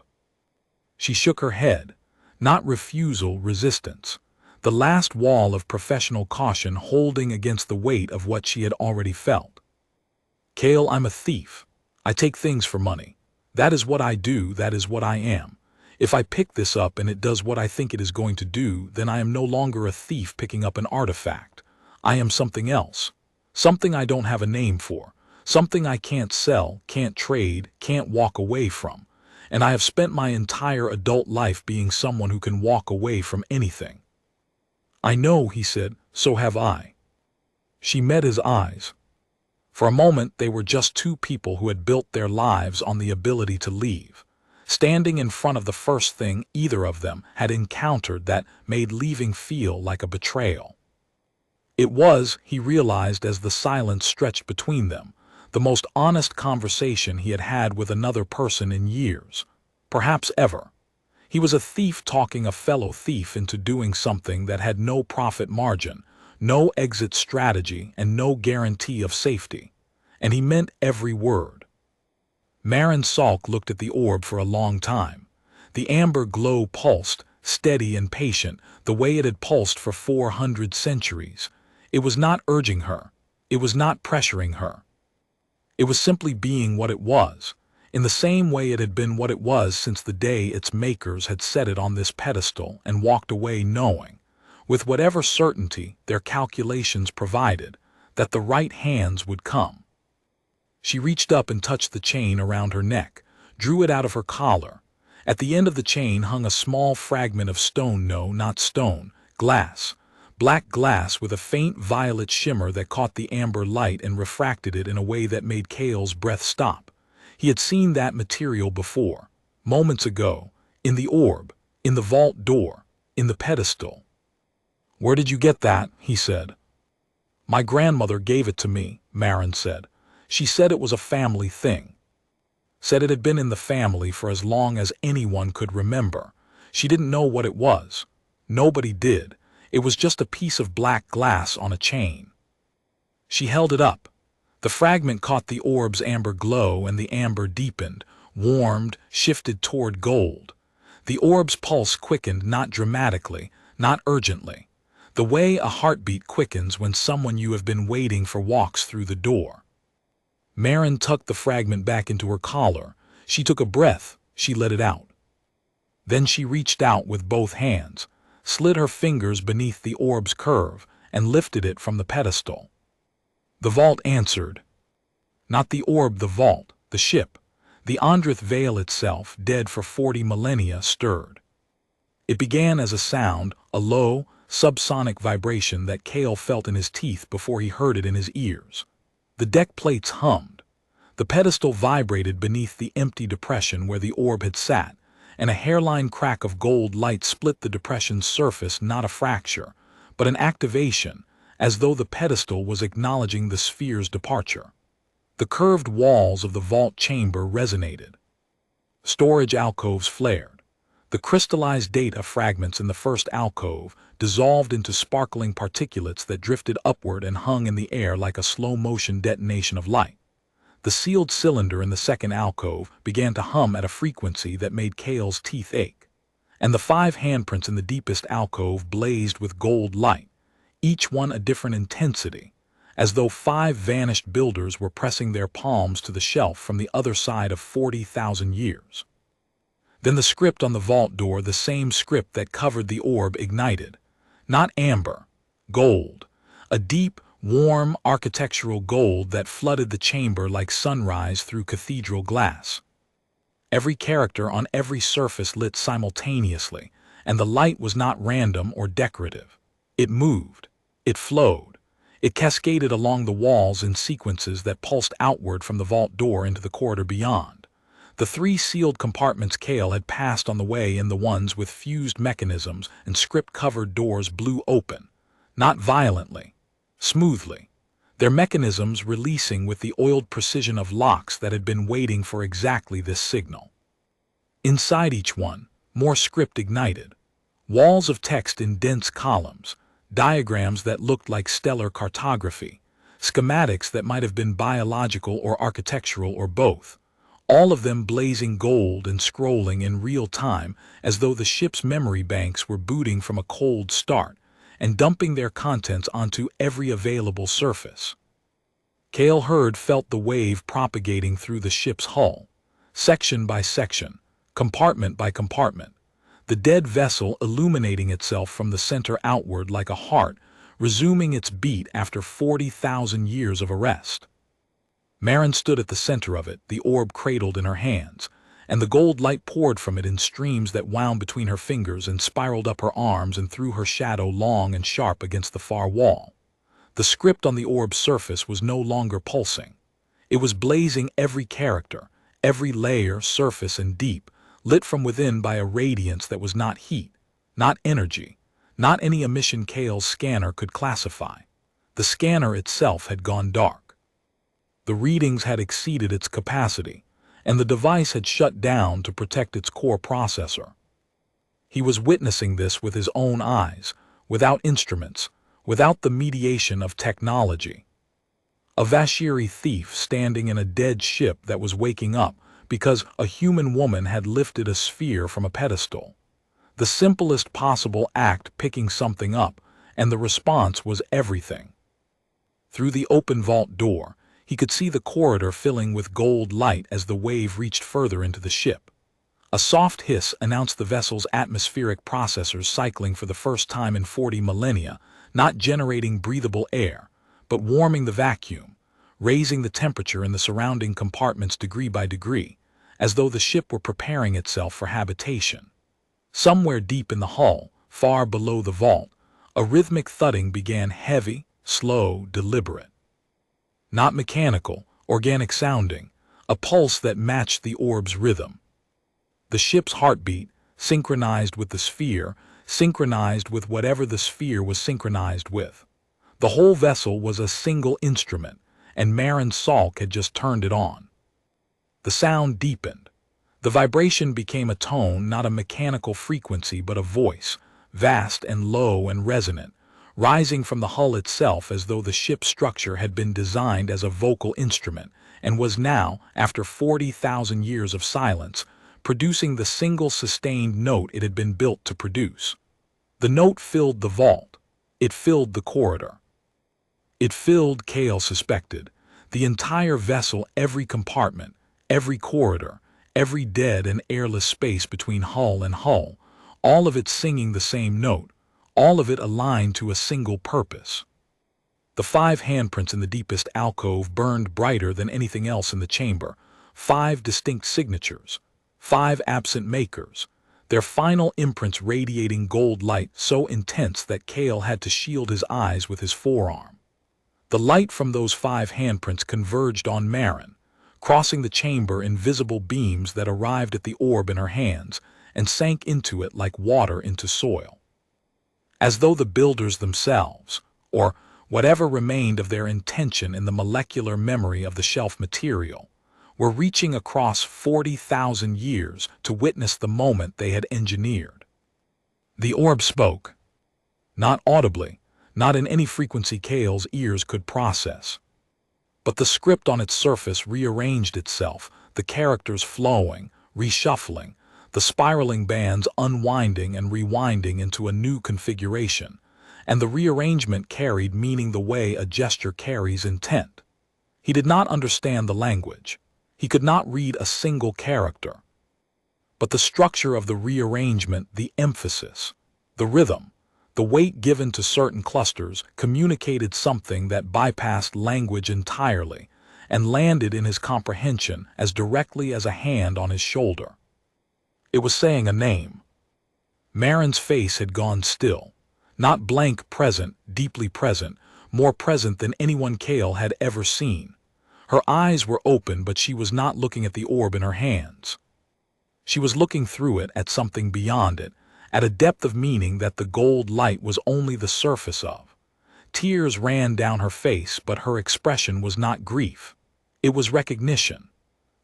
She shook her head, not refusal, resistance, the last wall of professional caution holding against the weight of what she had already felt. Cale, I'm a thief. I take things for money. That is what I do, that is what I am. If I pick this up and it does what I think it is going to do, then I am no longer a thief picking up an artifact. I am something else. Something I don't have a name for. Something I can't sell, can't trade, can't walk away from. And I have spent my entire adult life being someone who can walk away from anything. I know, he said, so have I. She met his eyes. For a moment they were just two people who had built their lives on the ability to leave, standing in front of the first thing either of them had encountered that made leaving feel like a betrayal. It was, he realized as the silence stretched between them, the most honest conversation he had had with another person in years, perhaps ever. He was a thief talking a fellow thief into doing something that had no profit margin, no exit strategy, and no guarantee of safety. And he meant every word. Marin Salk looked at the orb for a long time. The amber glow pulsed, steady and patient, the way it had pulsed for 400 centuries. It was not urging her. It was not pressuring her. It was simply being what it was, in the same way it had been what it was since the day its makers had set it on this pedestal and walked away knowing, with whatever certainty their calculations provided, that the right hands would come. She reached up and touched the chain around her neck, drew it out of her collar. At the end of the chain hung a small fragment of stone, no, not stone, glass. Black glass with a faint violet shimmer that caught the amber light and refracted it in a way that made Cale's breath stop. He had seen that material before, moments ago, in the orb, in the vault door, in the pedestal. "Where did you get that?" he said. "My grandmother gave it to me," Marin said. "She said it was a family thing. Said it had been in the family for as long as anyone could remember. She didn't know what it was. Nobody did. It was just a piece of black glass on a chain." She held it up. The fragment caught the orb's amber glow and the amber deepened, warmed, shifted toward gold. The orb's pulse quickened not dramatically, not urgently. The way a heartbeat quickens when someone you have been waiting for walks through the door. Marin tucked the fragment back into her collar. She took a breath. She let it out. Then she reached out with both hands, slid her fingers beneath the orb's curve, and lifted it from the pedestal. The vault answered. Not the orb, the vault, the ship. The Andrith Vale itself, dead for 40 millennia, stirred. It began as a sound, a low, subsonic vibration that Cale felt in his teeth before he heard it in his ears. The deck plates hummed. The pedestal vibrated beneath the empty depression where the orb had sat, and a hairline crack of gold light split the depression's surface, not a fracture, but an activation, as though the pedestal was acknowledging the sphere's departure. The curved walls of the vault chamber resonated. Storage alcoves flared. The crystallized data fragments in the first alcove dissolved into sparkling particulates that drifted upward and hung in the air like a slow-motion detonation of light. The sealed cylinder in the second alcove began to hum at a frequency that made Cale's teeth ache. And the 5 handprints in the deepest alcove blazed with gold light, each one a different intensity, as though 5 vanished builders were pressing their palms to the shelf from the other side of 40,000 years. Then the script on the vault door, the same script that covered the orb, ignited. Not amber, gold, a deep, warm architectural gold that flooded the chamber like sunrise through cathedral glass. Every character on every surface lit simultaneously, and the light was not random or decorative. It moved. It flowed. It cascaded along the walls in sequences that pulsed outward from the vault door into the corridor beyond. The 3 sealed compartments Cale had passed on the way in, the ones with fused mechanisms and script-covered doors, blew open, not violently, smoothly, their mechanisms releasing with the oiled precision of locks that had been waiting for exactly this signal. Inside each one, more script ignited. Walls of text in dense columns, diagrams that looked like stellar cartography, schematics that might have been biological or architectural or both, all of them blazing gold and scrolling in real time as though the ship's memory banks were booting from a cold start and dumping their contents onto every available surface. Cale Hurd felt the wave propagating through the ship's hull, section by section, compartment by compartment, the dead vessel illuminating itself from the center outward like a heart, resuming its beat after 40,000 years of arrest. Marin stood at the center of it, the orb cradled in her hands, and the gold light poured from it in streams that wound between her fingers and spiraled up her arms and threw her shadow long and sharp against the far wall. The script on the orb's surface was no longer pulsing. It was blazing every character, every layer, surface, and deep, lit from within by a radiance that was not heat, not energy, not any emission Cale's scanner could classify. The scanner itself had gone dark. The readings had exceeded its capacity, and the device had shut down to protect its core processor. He was witnessing this with his own eyes, without instruments, without the mediation of technology. A Vashiri thief standing in a dead ship that was waking up because a human woman had lifted a sphere from a pedestal. The simplest possible act, picking something up, and the response was everything. Through the open vault door, he could see the corridor filling with gold light as the wave reached further into the ship. A soft hiss announced the vessel's atmospheric processors cycling for the first time in 40 millennia, not generating breathable air, but warming the vacuum, raising the temperature in the surrounding compartments degree by degree, as though the ship were preparing itself for habitation. Somewhere deep in the hull, far below the vault, a rhythmic thudding began, heavy, slow, deliberate. Not mechanical, organic sounding, a pulse that matched the orb's rhythm. The ship's heartbeat, synchronized with the sphere, synchronized with whatever the sphere was synchronized with. The whole vessel was a single instrument, and Marin Salk had just turned it on. The sound deepened. The vibration became a tone, not a mechanical frequency but a voice, vast and low and resonant, rising from the hull itself as though the ship's structure had been designed as a vocal instrument and was now, after 40,000 years of silence, producing the single sustained note it had been built to produce. The note filled the vault. It filled the corridor. It filled, Cale suspected, the entire vessel, every compartment, every corridor, every dead and airless space between hull and hull, all of it singing the same note, all of it aligned to a single purpose. The 5 handprints in the deepest alcove burned brighter than anything else in the chamber, 5 distinct signatures, 5 absent makers, their final imprints radiating gold light so intense that Cale had to shield his eyes with his forearm. The light from those 5 handprints converged on Marin, crossing the chamber in visible beams that arrived at the orb in her hands and sank into it like water into soil. As though the builders themselves, or whatever remained of their intention in the molecular memory of the shelf material, were reaching across 40,000 years to witness the moment they had engineered. The orb spoke. Not audibly, not in any frequency Cale's ears could process. But the script on its surface rearranged itself, the characters flowing, reshuffling, the spiraling bands unwinding and rewinding into a new configuration, and the rearrangement carried meaning the way a gesture carries intent. He did not understand the language. He could not read a single character. But the structure of the rearrangement, the emphasis, the rhythm, the weight given to certain clusters communicated something that bypassed language entirely and landed in his comprehension as directly as a hand on his shoulder. It was saying a name. Marin's face had gone still, not blank present, deeply present, more present than anyone Cale had ever seen. Her eyes were open, but she was not looking at the orb in her hands. She was looking through it at something beyond it, at a depth of meaning that the gold light was only the surface of. Tears ran down her face, but her expression was not grief. It was recognition.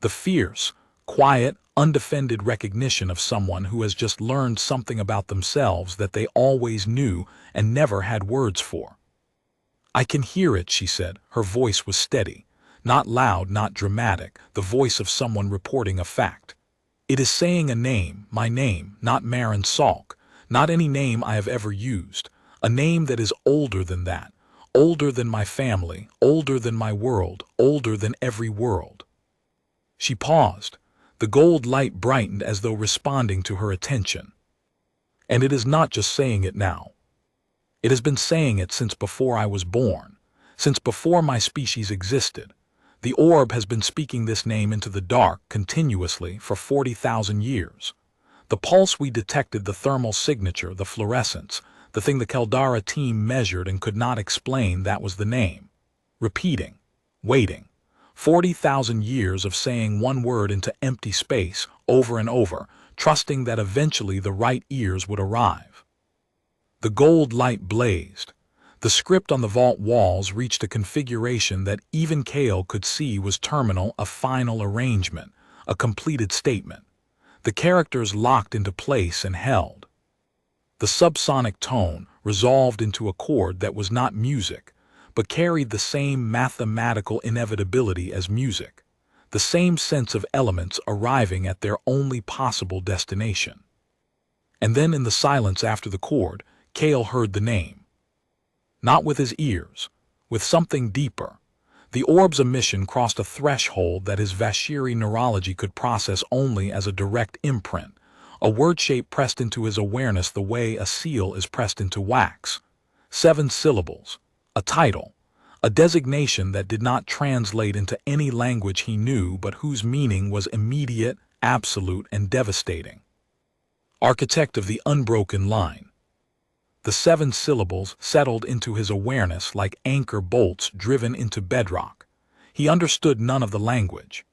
The fierce, quiet, undefended recognition of someone who has just learned something about themselves that they always knew and never had words for. "I can hear it," she said. Her voice was steady, not loud, not dramatic, the voice of someone reporting a fact. "It is saying a name, my name, not Marin Salk, not any name I have ever used, a name that is older than that, older than my family, older than my world, older than every world." She paused. The gold light brightened as though responding to her attention. "And it is not just saying it now. It has been saying it since before I was born, since before my species existed. The orb has been speaking this name into the dark continuously for 40,000 years. The pulse we detected, the thermal signature, the fluorescence, the thing the Caldara team measured and could not explain, that was the name. Repeating, waiting. 40,000 years of saying one word into empty space over and over, trusting that eventually the right ears would arrive." The gold light blazed. The script on the vault walls reached a configuration that even Kale could see was terminal, a final arrangement, a completed statement. The characters locked into place and held. The subsonic tone resolved into a chord that was not music, but carried the same mathematical inevitability as music, the same sense of elements arriving at their only possible destination. And then in the silence after the chord, Kale heard the name. Not with his ears, with something deeper. The orb's emission crossed a threshold that his Vashiri neurology could process only as a direct imprint, a word shape pressed into his awareness the way a seal is pressed into wax. 7 syllables, a title, a designation that did not translate into any language he knew but whose meaning was immediate, absolute, and devastating. Architect of the unbroken line. The 7 syllables settled into his awareness like anchor bolts driven into bedrock. He understood none of the language.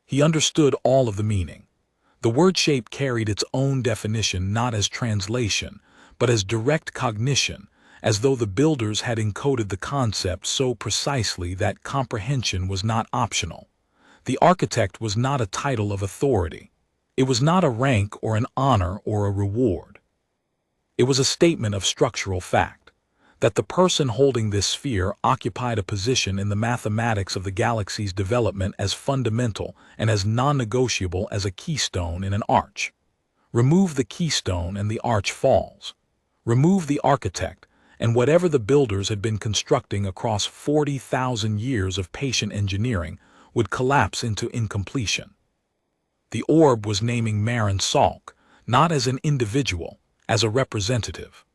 He understood all of the meaning. The word shape carried its own definition not as translation, but as direct cognition, as though the builders had encoded the concept so precisely that comprehension was not optional. The architect was not a title of authority. It was not a rank or an honor or a reward. It was a statement of structural fact, that the person holding this sphere occupied a position in the mathematics of the galaxy's development as fundamental and as non-negotiable as a keystone in an arch. Remove the keystone and the arch falls. Remove the architect, and whatever the builders had been constructing across 40,000 years of patient engineering would collapse into incompletion. The orb was naming Marin Salk, not as an individual, as a representative,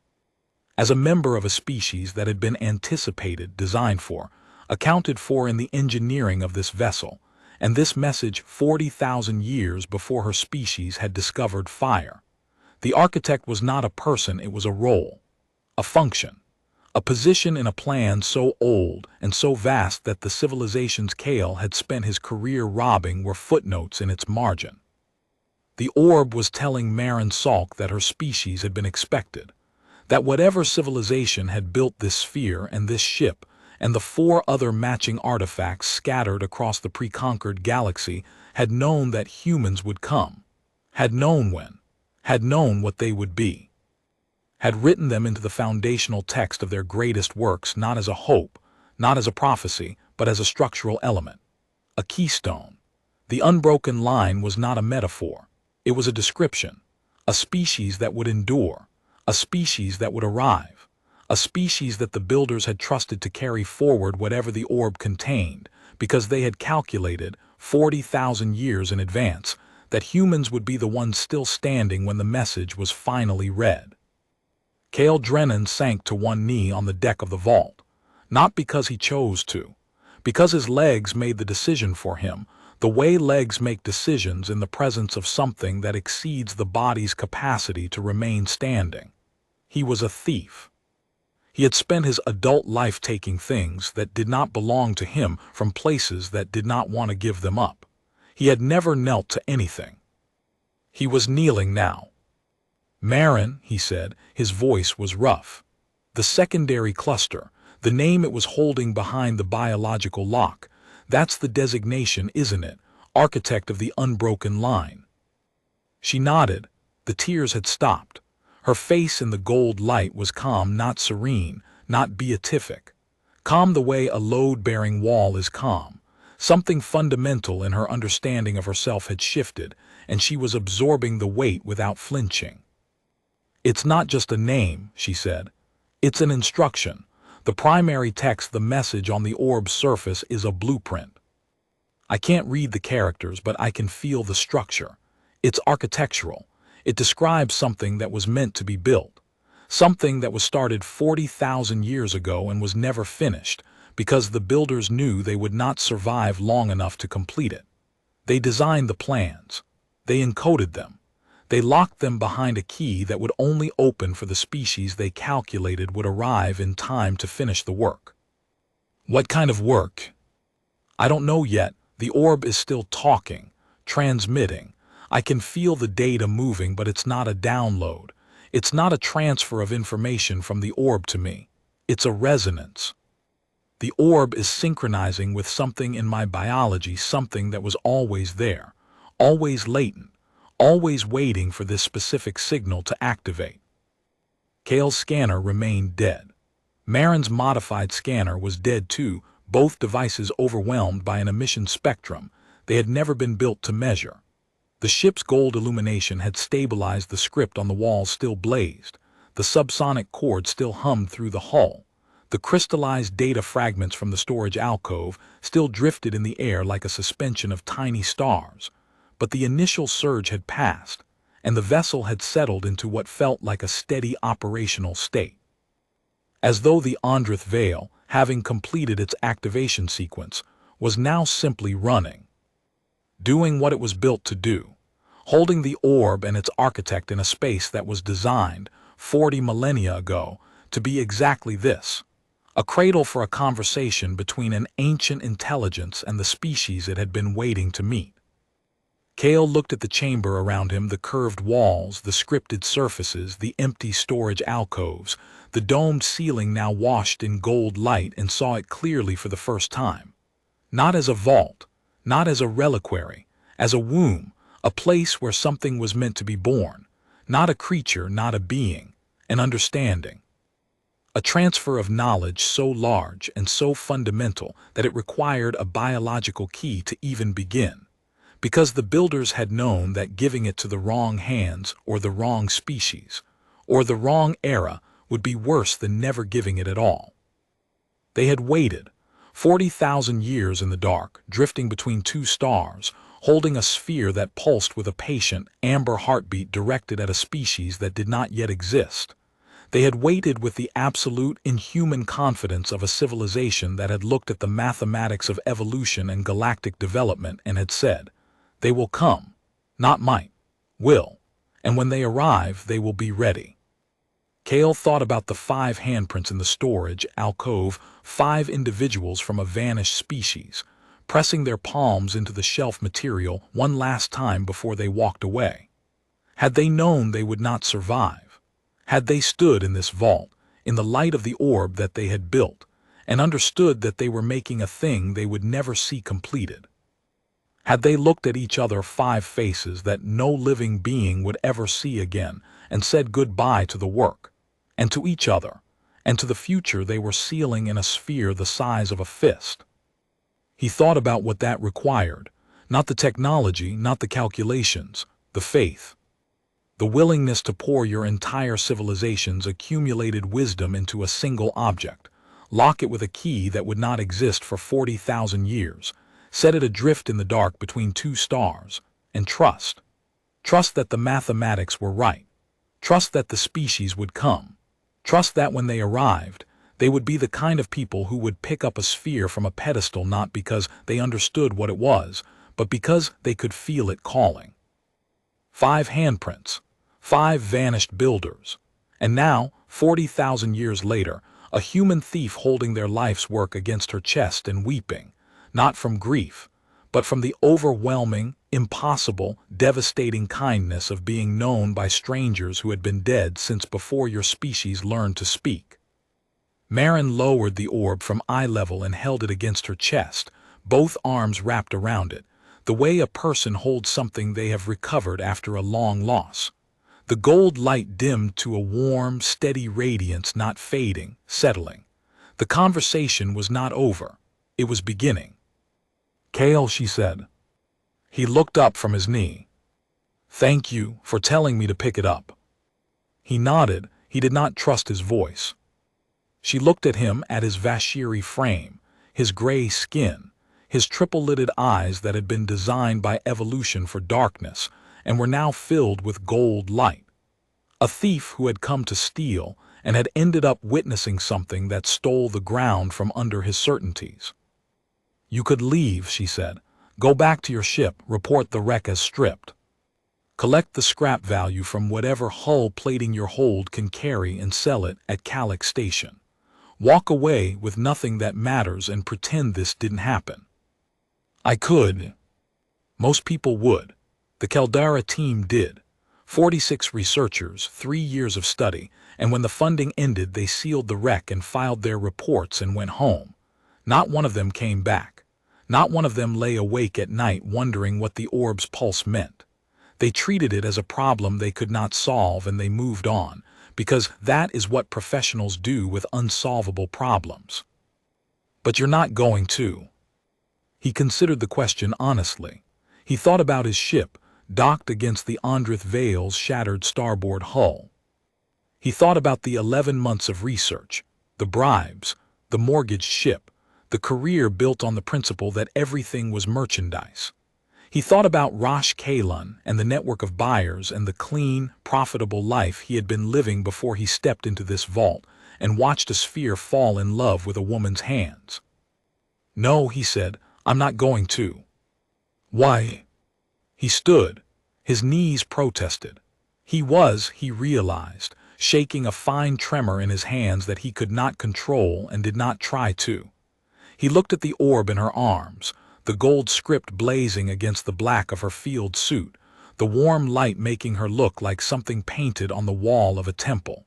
as a member of a species that had been anticipated, designed for, accounted for in the engineering of this vessel, and this message 40,000 years before her species had discovered fire. The architect was not a person, it was a role, a function, a position in a plan so old and so vast that the civilizations Kale had spent his career robbing were footnotes in its margin. The orb was telling Marin Salk that her species had been expected, that whatever civilization had built this sphere and this ship and the 4 other matching artifacts scattered across the pre-concord galaxy had known that humans would come, had known when, had known what they would be, had written them into the foundational text of their greatest works not as a hope, not as a prophecy, but as a structural element, a keystone. The unbroken line was not a metaphor. It was a description, a species that would endure, a species that would arrive, a species that the builders had trusted to carry forward whatever the orb contained, because they had calculated 40,000 years in advance that humans would be the ones still standing when the message was finally read. Kale Drennan sank to one knee on the deck of the vault, not because he chose to, because his legs made the decision for him, the way legs make decisions in the presence of something that exceeds the body's capacity to remain standing. He was a thief. He had spent his adult life taking things that did not belong to him from places that did not want to give them up. He had never knelt to anything. He was kneeling now. "Marin," he said, his voice was rough. "The secondary cluster, the name it was holding behind the biological lock, that's the designation, isn't it? architect of the unbroken line. She nodded. The tears had stopped. Her face in the gold light was calm, not serene, not beatific. Calm the way a load-bearing wall is calm. Something fundamental in her understanding of herself had shifted, and she was absorbing the weight without flinching. "It's not just a name," she said. "It's an instruction. The primary text, the message on the orb's surface, is a blueprint. I can't read the characters, but I can feel the structure. It's architectural. It describes something that was meant to be built. Something that was started 40,000 years ago and was never finished, because the builders knew they would not survive long enough to complete it. They designed the plans. They encoded them. They locked them behind a key that would only open for the species they calculated would arrive in time to finish the work." "What kind of work?" "I don't know yet. The orb is still talking, transmitting. I can feel the data moving, but it's not a download. It's not a transfer of information from the orb to me. It's a resonance. The orb is synchronizing with something in my biology, something that was always there, always latent, always waiting for this specific signal to activate." Kale's scanner remained dead. Marin's modified scanner was dead too, both devices overwhelmed by an emission spectrum they had never been built to measure. The ship's gold illumination had stabilized, the script on the walls still blazed, the subsonic chord still hummed through the hull. The crystallized data fragments from the storage alcove still drifted in the air like a suspension of tiny stars. But the initial surge had passed, and the vessel had settled into what felt like a steady operational state. As though the Andrith Veil, having completed its activation sequence, was now simply running. Doing what it was built to do, holding the orb and its architect in a space that was designed 40 millennia ago to be exactly this, a cradle for a conversation between an ancient intelligence and the species it had been waiting to meet. Kale looked at the chamber around him, the curved walls, the scripted surfaces, the empty storage alcoves, the domed ceiling now washed in gold light, and saw it clearly for the first time. Not as a vault, not as a reliquary, as a womb, a place where something was meant to be born, not a creature, not a being, an understanding. A transfer of knowledge so large and so fundamental that it required a biological key to even begin. Because the builders had known that giving it to the wrong hands or the wrong species or the wrong era would be worse than never giving it at all. They had waited 40,000 years in the dark, drifting between two stars, holding a sphere that pulsed with a patient, amber heartbeat directed at a species that did not yet exist. They had waited with the absolute, inhuman confidence of a civilization that had looked at the mathematics of evolution and galactic development and had said, "They will come, not might, will, and when they arrive, they will be ready." Kale thought about the 5 handprints in the storage alcove, 5 individuals from a vanished species, pressing their palms into the shelf material one last time before they walked away. Had they known they would not survive? Had they stood in this vault, in the light of the orb that they had built, and understood that they were making a thing they would never see completed? Had they looked at each other, 5 faces that no living being would ever see again, and said goodbye to the work, and to each other, and to the future they were sealing in a sphere the size of a fist? He thought about what that required, not the technology, not the calculations, the faith. The willingness to pour your entire civilization's accumulated wisdom into a single object, lock it with a key that would not exist for 40,000 years, set it adrift in the dark between 2 stars, and trust. Trust that the mathematics were right. Trust that the species would come. Trust that when they arrived, they would be the kind of people who would pick up a sphere from a pedestal not because they understood what it was, but because they could feel it calling. 5 handprints, 5 vanished builders, and now, 40,000 years later, a human thief holding their life's work against her chest and weeping, not from grief, but from the overwhelming, impossible, devastating kindness of being known by strangers who had been dead since before your species learned to speak. Marin lowered the orb from eye level and held it against her chest, both arms wrapped around it, the way a person holds something they have recovered after a long loss. The gold light dimmed to a warm, steady radiance, not fading, settling. The conversation was not over. It was beginning. "Cale," she said. He looked up from his knee. "Thank you for telling me to pick it up." He nodded. He did not trust his voice. She looked at him, at his Vashiri frame, his gray skin, his triple-lidded eyes that had been designed by evolution for darkness and were now filled with gold light. A thief who had come to steal and had ended up witnessing something that stole the ground from under his certainties. "You could leave," she said. "Go back to your ship, report the wreck as stripped. Collect the scrap value from whatever hull plating your hold can carry and sell it at Calyx Station. Walk away with nothing that matters and pretend this didn't happen." I could. Most people would. The Caldera team did. 46 researchers, 3 years of study, and when the funding ended, they sealed the wreck and filed their reports and went home. Not one of them came back. Not one of them lay awake at night wondering what the orb's pulse meant. They treated it as a problem they could not solve, and they moved on, because that is what professionals do with unsolvable problems. "But you're not going to." He considered the question honestly. He thought about his ship, docked against the Andrith Vale's shattered starboard hull. He thought about the 11 months of research, the bribes, the mortgaged ship, the career built on the principle that everything was merchandise. He thought about Rosh Kalun and the network of buyers and the clean, profitable life he had been living before he stepped into this vault and watched a sphere fall in love with a woman's hands. "No," he said, "I'm not going to." "Why?" He stood. His knees protested. He realized, shaking a fine tremor in his hands that he could not control and did not try to. He looked at the orb in her arms, the gold script blazing against the black of her field suit, the warm light making her look like something painted on the wall of a temple.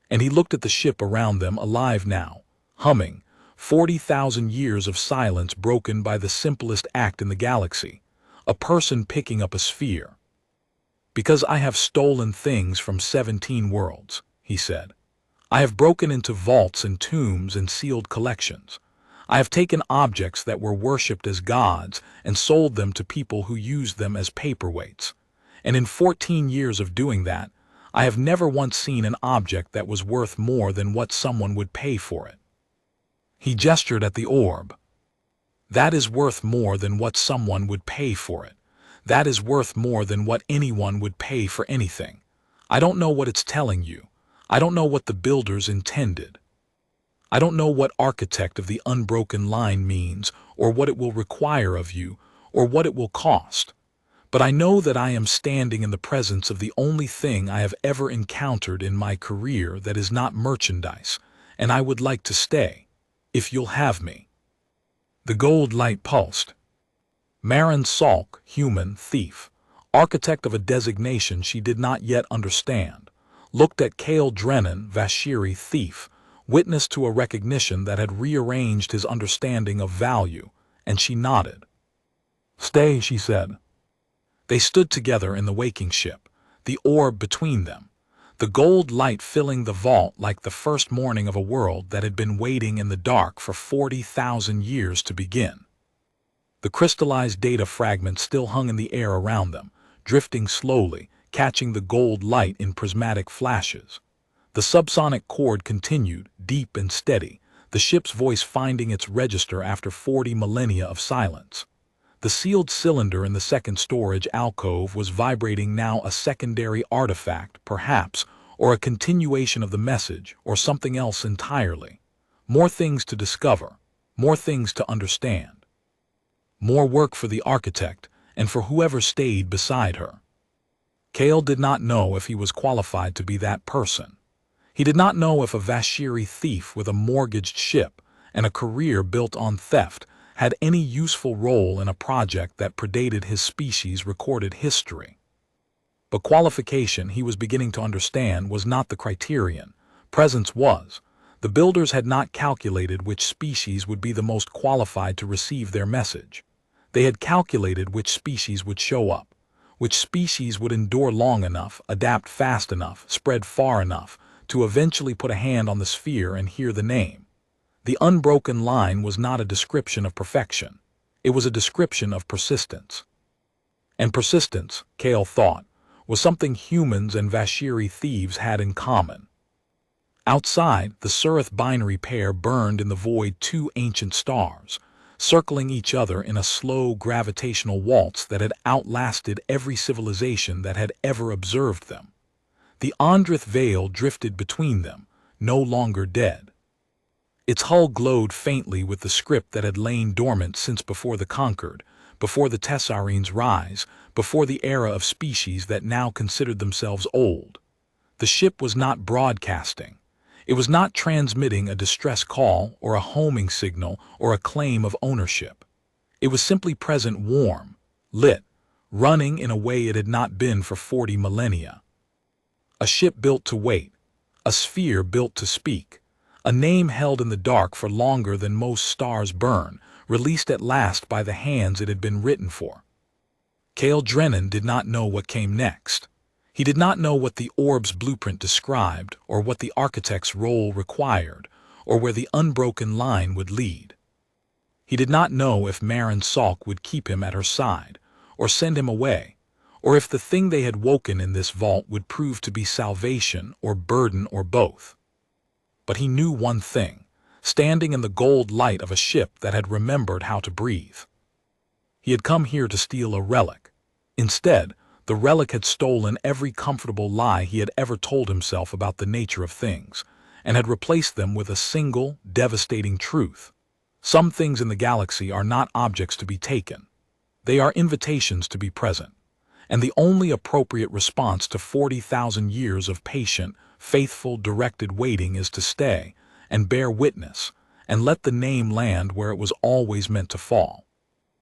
And he looked at the ship around them, alive now, humming, 40,000 years of silence broken by the simplest act in the galaxy, a person picking up a sphere. "Because I have stolen things from 17 worlds," he said. "I have broken into vaults and tombs and sealed collections. I have taken objects that were worshipped as gods and sold them to people who used them as paperweights. And in 14 years of doing that, I have never once seen an object that was worth more than what someone would pay for it." He gestured at the orb. "That is worth more than what someone would pay for it. That is worth more than what anyone would pay for anything. I don't know what it's telling you. I don't know what the builders intended. I don't know what architect of the unbroken line means, or what it will require of you, or what it will cost. But I know that I am standing in the presence of the only thing I have ever encountered in my career that is not merchandise, and I would like to stay, if you'll have me." The gold light pulsed. Marin Salk, human, thief, architect of a designation she did not yet understand, looked at Cale Drennan, Vashiri, thief, witness to a recognition that had rearranged his understanding of value, and she nodded. "Stay," she said. They stood together in the waking ship, the orb between them, the gold light filling the vault like the first morning of a world that had been waiting in the dark for 40,000 years to begin. The crystallized data fragments still hung in the air around them, drifting slowly, catching the gold light in prismatic flashes. The subsonic chord continued, deep and steady, the ship's voice finding its register after 40 millennia of silence. The sealed cylinder in the second storage alcove was vibrating now, a secondary artifact, perhaps, or a continuation of the message, or something else entirely. More things to discover, more things to understand. More work for the architect, and for whoever stayed beside her. Cale did not know if he was qualified to be that person. He did not know if a Vashiri thief with a mortgaged ship and a career built on theft had any useful role in a project that predated his species' recorded history. But qualification, he was beginning to understand, was not the criterion. Presence was. The builders had not calculated which species would be the most qualified to receive their message. They had calculated which species would show up, which species would endure long enough, adapt fast enough, spread far enough, to eventually put a hand on the sphere and hear the name. The unbroken line was not a description of perfection. It was a description of persistence. And persistence, Kale thought, was something humans and Vashiri thieves had in common. Outside, the Surith binary pair burned in the void two ancient stars, circling each other in a slow gravitational waltz that had outlasted every civilization that had ever observed them. The Andrith veil drifted between them, no longer dead. Its hull glowed faintly with the script that had lain dormant since before the Concord, before the Tessarine's rise, before the era of species that now considered themselves old. The ship was not broadcasting. It was not transmitting a distress call or a homing signal or a claim of ownership. It was simply present, warm, lit, running in a way it had not been for 40 millennia. A ship built to wait, a sphere built to speak, a name held in the dark for longer than most stars burn, released at last by the hands it had been written for. Kale Drennan did not know what came next. He did not know what the orb's blueprint described, or what the architect's role required, or where the unbroken line would lead. He did not know if Marin Salk would keep him at her side, or send him away, or if the thing they had woken in this vault would prove to be salvation or burden or both. But he knew one thing, standing in the gold light of a ship that had remembered how to breathe. He had come here to steal a relic. Instead, the relic had stolen every comfortable lie he had ever told himself about the nature of things, and had replaced them with a single, devastating truth. Some things in the galaxy are not objects to be taken. They are invitations to be present. And the only appropriate response to 40,000 years of patient, faithful, directed waiting is to stay and bear witness and let the name land where it was always meant to fall.